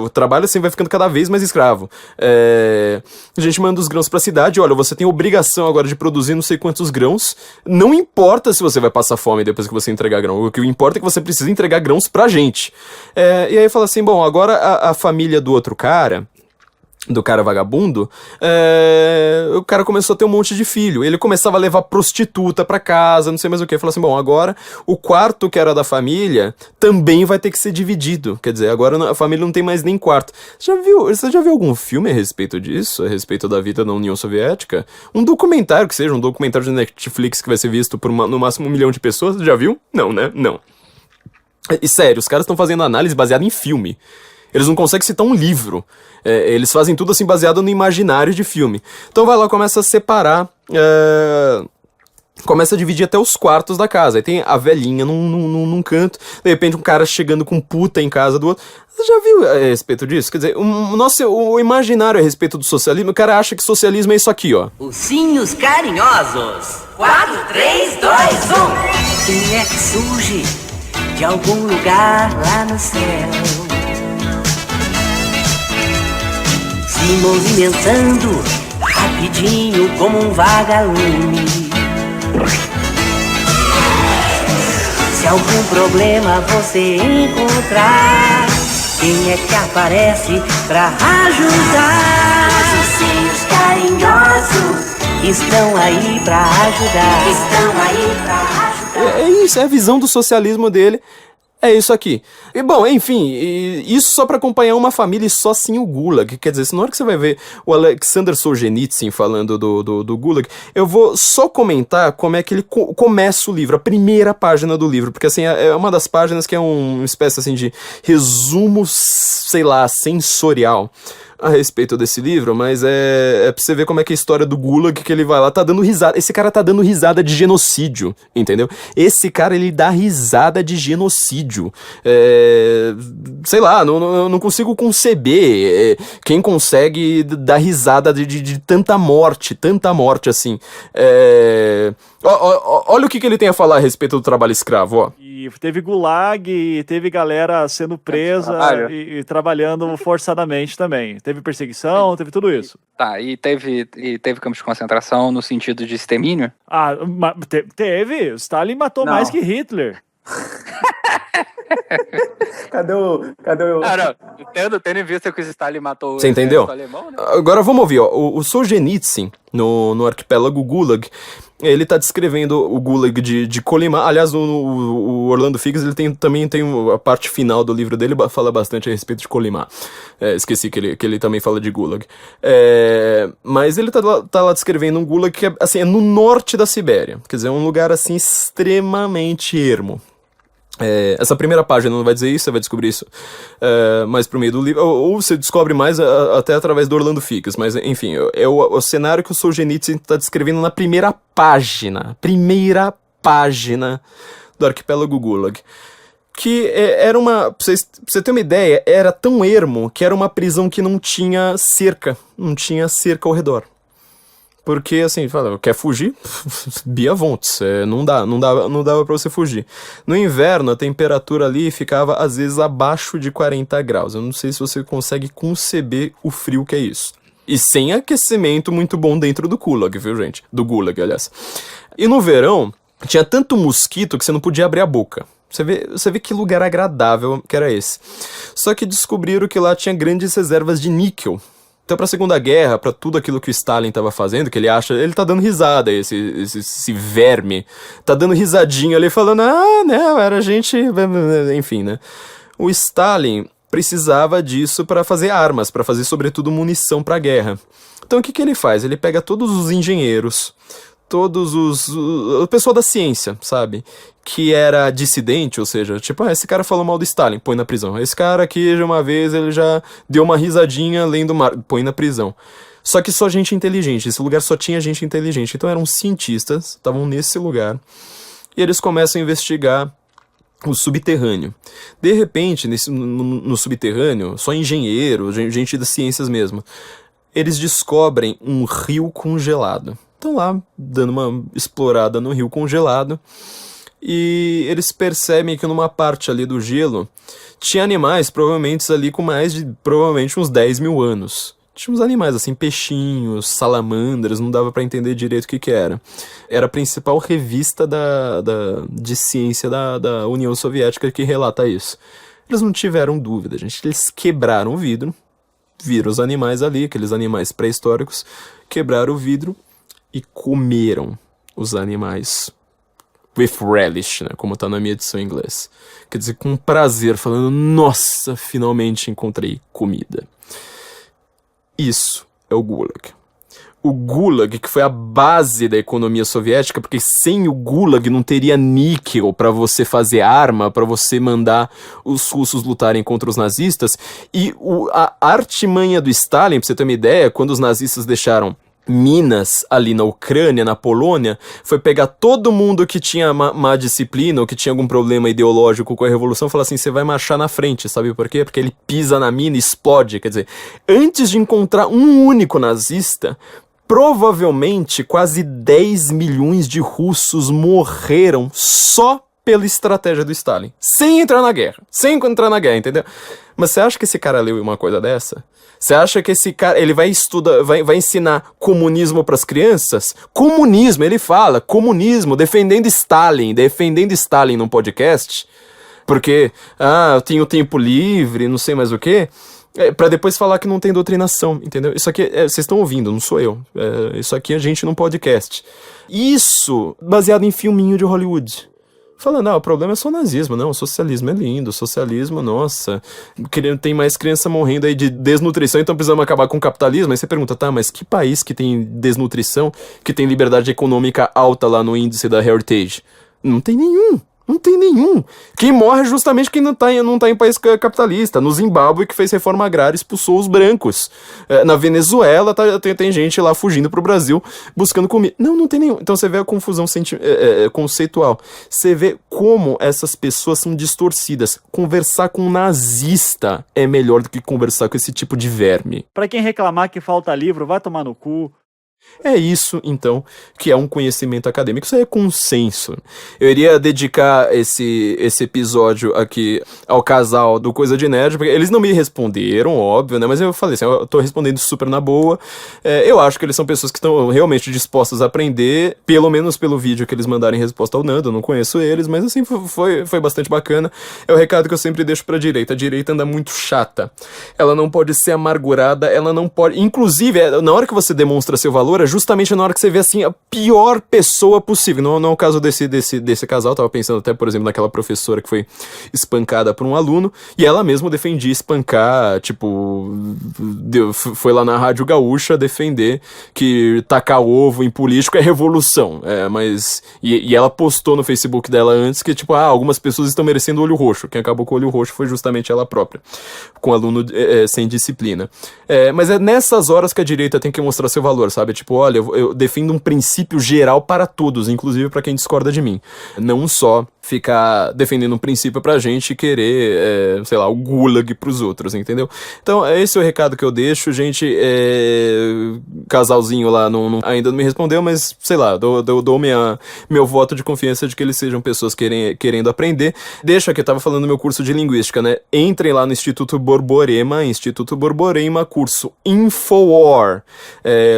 A: O trabalho assim vai ficando cada vez mais escravo. A gente manda os grãos pra cidade, olha, você tem obrigação agora de produzir não sei quantos grãos. Não importa se você vai passar fome depois que você entregar grão. O que importa é que você precisa entregar grãos pra gente. E aí fala assim, bom, agora a família do outro cara, do cara vagabundo, o cara começou a ter um monte de filho. Ele começava a levar prostituta pra casa, não sei mais o que. Falou assim, bom, agora o quarto que era da família também vai ter que ser dividido. Quer dizer, agora a família não tem mais nem quarto. Você já viu algum filme a respeito disso? A respeito da vida na União Soviética? Um documentário que seja, um documentário de Netflix que vai ser visto por no máximo 1 milhão de pessoas? Já viu? Não, né? Não. E sério, os caras estão fazendo análise baseada em filme. Eles não conseguem citar um livro. Eles fazem tudo assim baseado no imaginário de filme. Então vai lá, começa a separar... Começa a dividir até os quartos da casa. Aí tem a velhinha num canto. De repente um cara chegando com puta em casa do outro. Você já viu a respeito disso? Quer dizer, o imaginário a respeito do socialismo, o cara acha que socialismo é isso aqui, ó.
E: Ursinhos carinhosos. 4, 3, 2, 1. Quem é que surge de algum lugar lá no céu? Se movimentando rapidinho como um vagalume. Se algum problema você encontrar, quem é que aparece pra ajudar? Os ursinhos carinhosos estão aí pra ajudar. Estão aí pra ajudar.
A: É isso, é a visão do socialismo dele. É isso aqui. E bom, enfim, isso só pra acompanhar uma família e só sim o Gulag. Quer dizer, na hora que você vai ver o Alexander Solzhenitsyn falando do Gulag, eu vou só comentar como é que ele começa o livro, a primeira página do livro, porque assim, é uma das páginas que é uma espécie assim de resumo, sei lá, sensorial. a respeito desse livro, mas é pra você ver como é que é a história do Gulag, que ele vai lá, tá dando risada. Esse cara tá dando risada de genocídio, entendeu? Esse cara, ele dá risada de genocídio. Sei lá, não consigo conceber quem consegue dar risada de tanta morte assim. Olha o que ele tem a falar a respeito do trabalho escravo, ó.
B: E teve gulag, e teve galera sendo presa e trabalhando forçadamente também. Teve perseguição, teve tudo isso.
C: Tá, e teve campos de concentração no sentido de extermínio?
B: Teve. Stalin matou mais que Hitler.
D: Cadê o...
C: Não, tendo em vista que o Stalin matou
A: Você entendeu?
C: o alemão, né?
A: Agora vamos ouvir, ó. O Solzhenitsyn, no arquipélago Gulag, ele tá descrevendo o Gulag de Kolyma. Aliás, o Orlando Figes, ele também tem a parte final do livro dele, fala bastante a respeito de Kolyma. Esqueci que ele também fala de Gulag. Mas ele tá lá descrevendo um Gulag que é no norte da Sibéria. Quer dizer, é um lugar, assim, extremamente ermo. Essa primeira página não vai dizer isso, você vai descobrir isso mais pro meio do livro, ou você descobre mais até através do Orlando Figes, mas enfim, é o cenário que o Solzhenitsyn está descrevendo na primeira página do arquipélago Gulag, que era pra você ter uma ideia, era tão ermo que era uma prisão que não tinha cerca ao redor. Porque, assim, fala, quer fugir? Bia Vontes, não dava pra você fugir. No inverno, a temperatura ali ficava, às vezes, abaixo de 40 graus. Eu não sei se você consegue conceber o frio que é isso. E sem aquecimento muito bom dentro do Gulag, viu, gente? Do Gulag, aliás. E no verão, tinha tanto mosquito que você não podia abrir a boca. Você vê que lugar agradável que era esse. Só que descobriram que lá tinha grandes reservas de níquel. Então, pra Segunda Guerra, pra tudo aquilo que o Stalin tava fazendo, que ele acha... Ele tá dando risada, esse verme. Tá dando risadinha ali, falando... não, era gente... Enfim, né? O Stalin precisava disso pra fazer armas, pra fazer, sobretudo, munição pra guerra. Então, o que ele faz? Ele pega todos os engenheiros... o pessoal da ciência, sabe? Que era dissidente, ou seja, tipo, esse cara falou mal do Stalin, põe na prisão. Esse cara aqui, de uma vez, ele já deu uma risadinha lendo põe na prisão. Só que só gente inteligente, esse lugar só tinha gente inteligente. Então eram cientistas, estavam nesse lugar, e eles começam a investigar o subterrâneo. De repente, no subterrâneo, só engenheiro, gente das ciências mesmo, eles descobrem um rio congelado. Estão lá, dando uma explorada no rio congelado, e eles percebem que numa parte ali do gelo tinha animais, provavelmente ali com mais de, provavelmente uns 10 mil anos. Tinha uns animais assim, peixinhos, salamandras, não dava pra entender direito o que era. Era a principal revista de ciência da União Soviética que relata isso. Eles não tiveram dúvida, gente, eles quebraram o vidro, viram os animais ali, aqueles animais pré-históricos, quebraram o vidro e comeram os animais with relish, né, como tá na minha edição em inglês. Quer dizer, com prazer, falando, nossa, finalmente encontrei comida. Isso é o Gulag. O Gulag, que foi a base da economia soviética, porque sem o Gulag não teria níquel para você fazer arma, para você mandar os russos lutarem contra os nazistas. E a artimanha do Stalin, pra você ter uma ideia, quando os nazistas deixaram Minas ali na Ucrânia, na Polônia, foi pegar todo mundo que tinha má disciplina ou que tinha algum problema ideológico com a revolução e falar assim, você vai marchar na frente, sabe por quê? Porque ele pisa na mina e explode, quer dizer, antes de encontrar um único nazista, provavelmente quase 10 milhões de russos morreram só pela estratégia do Stalin, sem entrar na guerra, entendeu? Mas você acha que esse cara leu uma coisa dessa? Você acha que esse cara, ele vai estudar, vai ensinar comunismo pras crianças? Comunismo, ele fala, comunismo, defendendo Stalin num podcast, porque, eu tenho tempo livre, não sei mais o quê, pra depois falar que não tem doutrinação, entendeu? Isso aqui, vocês estão ouvindo, não sou eu, isso aqui é a gente num podcast. Isso, baseado em filminho de Hollywood. Falando, o problema é só o nazismo, não, o socialismo é lindo, o socialismo, nossa, tem mais criança morrendo aí de desnutrição, então precisamos acabar com o capitalismo. Aí você pergunta, mas que país que tem desnutrição, que tem liberdade econômica alta lá no índice da Heritage? Não tem nenhum, Não tem nenhum. Quem morre é justamente quem não tá em país capitalista. No Zimbábue, que fez reforma agrária, expulsou os brancos. Na Venezuela, tem gente lá fugindo pro Brasil, buscando comida. Não tem nenhum. Então você vê a confusão conceitual. Você vê como essas pessoas são distorcidas. Conversar com um nazista é melhor do que conversar com esse tipo de verme.
B: Pra quem reclamar que falta livro, vai tomar no cu.
A: É isso, então, que é um conhecimento acadêmico. Isso aí é consenso. Eu iria dedicar esse episódio aqui ao casal do Coisa de Nerd, porque eles não me responderam, óbvio, né? Mas eu falei assim, eu tô respondendo super na boa. Eu acho que eles são pessoas que estão realmente dispostas a aprender, pelo menos pelo vídeo que eles mandaram em resposta ao Nando. Eu não conheço eles, mas assim, foi bastante bacana. É o recado que eu sempre deixo pra direita. A direita anda muito chata. Ela não pode ser amargurada, ela não pode... Inclusive, na hora que você demonstra seu valor, é justamente na hora que você vê, assim, a pior pessoa possível. Não é o caso desse casal. Eu tava pensando até, por exemplo, naquela professora que foi espancada por um aluno, e ela mesma defendia espancar, tipo, foi lá na Rádio Gaúcha defender que tacar ovo em político é revolução. Mas... E ela postou no Facebook dela antes que, tipo, algumas pessoas estão merecendo olho roxo. Quem acabou com o olho roxo foi justamente ela própria, com aluno sem disciplina. Mas é nessas horas que a direita tem que mostrar seu valor, sabe? Tipo, olha, eu defendo um princípio geral para todos, inclusive para quem discorda de mim. Não só ficar defendendo um princípio pra gente querer, sei lá, o gulag pros outros, entendeu? Então, esse é o recado que eu deixo, gente. Casalzinho lá ainda não me respondeu, mas, sei lá, dou meu voto de confiança de que eles sejam pessoas querendo aprender. Deixa que eu tava falando do meu curso de linguística, né? Entrem lá no Instituto Borborema, curso Infowar,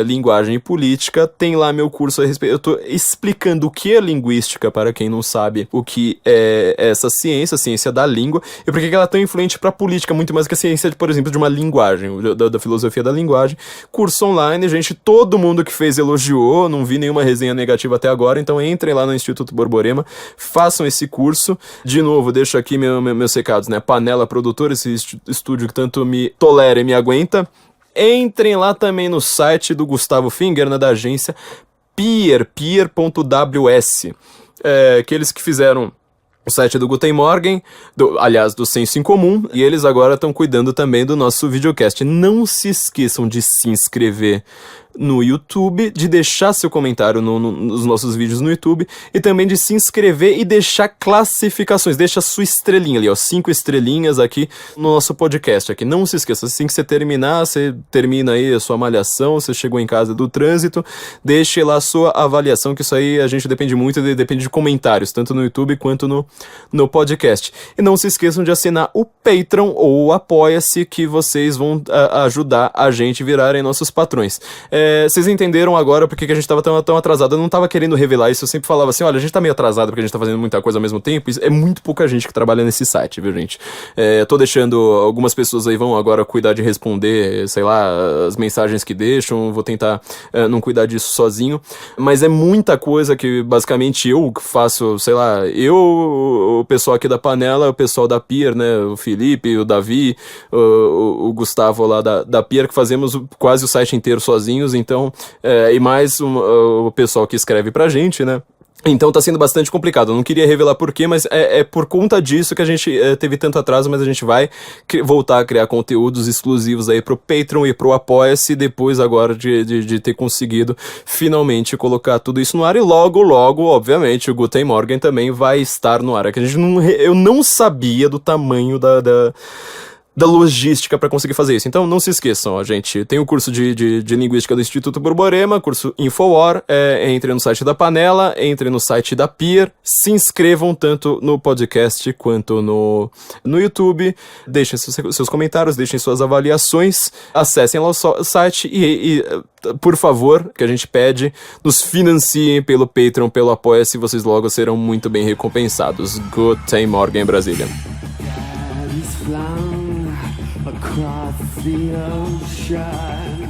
A: linguagem e política. Tem lá meu curso a respeito. Eu tô explicando o que é linguística, para quem não sabe o que é essa ciência, a ciência da língua, e por que ela é tão influente pra política, muito mais que a ciência, por exemplo, de uma linguagem, da filosofia da linguagem. Curso online, gente, todo mundo que fez elogiou, não vi nenhuma resenha negativa até agora, então entrem lá no Instituto Borborema, façam esse curso. De novo, deixo aqui meus recados, né? Panela Produtora, esse estúdio que tanto me tolera e me aguenta. Entrem lá também no site do Gustavo Finger, né, da agência peer.ws, aqueles que fizeram o site do Guten Morgen, aliás, do Senso em Comum, e eles agora estão cuidando também do nosso videocast. Não se esqueçam de se inscrever no YouTube, de deixar seu comentário nos nossos vídeos no YouTube, e também de se inscrever e deixar classificações. Deixa a sua estrelinha ali, 5 estrelinhas aqui no nosso podcast aqui. Não se esqueça, assim que você terminar, você termina aí a sua malhação, você chegou em casa do trânsito, deixe lá a sua avaliação, que isso aí a gente depende muito, depende de comentários, tanto no YouTube quanto no podcast. E não se esqueçam de assinar o Patreon ou o Apoia-se, que vocês vão ajudar a gente a virarem nossos patrões. Vocês entenderam agora porque que a gente tava tão atrasado. Eu não tava querendo revelar isso, eu sempre falava assim, olha, a gente tá meio atrasado porque a gente tá fazendo muita coisa ao mesmo tempo. É muito pouca gente que trabalha nesse site, viu, gente? Tô deixando, algumas pessoas aí vão agora cuidar de responder, sei lá, as mensagens que deixam, vou tentar não cuidar disso sozinho, mas é muita coisa que basicamente eu faço, sei lá, o pessoal aqui da Panela, o pessoal da Peer, né, o Felipe, o Davi, o Gustavo lá da Peer, que fazemos quase o site inteiro sozinhos. Então, e mais o pessoal que escreve pra gente, né? Então tá sendo bastante complicado. Eu não queria revelar porquê, mas é por conta disso que a gente teve tanto atraso, mas a gente vai voltar a criar conteúdos exclusivos aí pro Patreon e pro Apoia-se, depois agora de ter conseguido finalmente colocar tudo isso no ar. E logo, obviamente, o Guten Morgen também vai estar no ar. Eu não sabia do tamanho da logística para conseguir fazer isso. Então não se esqueçam, ó, gente, tem o curso de linguística do Instituto Borborema, curso Infowar, entre no site da Panela, entre no site da Peer, se inscrevam tanto no podcast quanto no YouTube, deixem seus comentários, deixem suas avaliações, acessem lá o site e por favor, que a gente pede, nos financiem pelo Patreon, pelo Apoia-se, vocês logo serão muito bem recompensados. Guten Morgen, Brasília.
F: Across the ocean,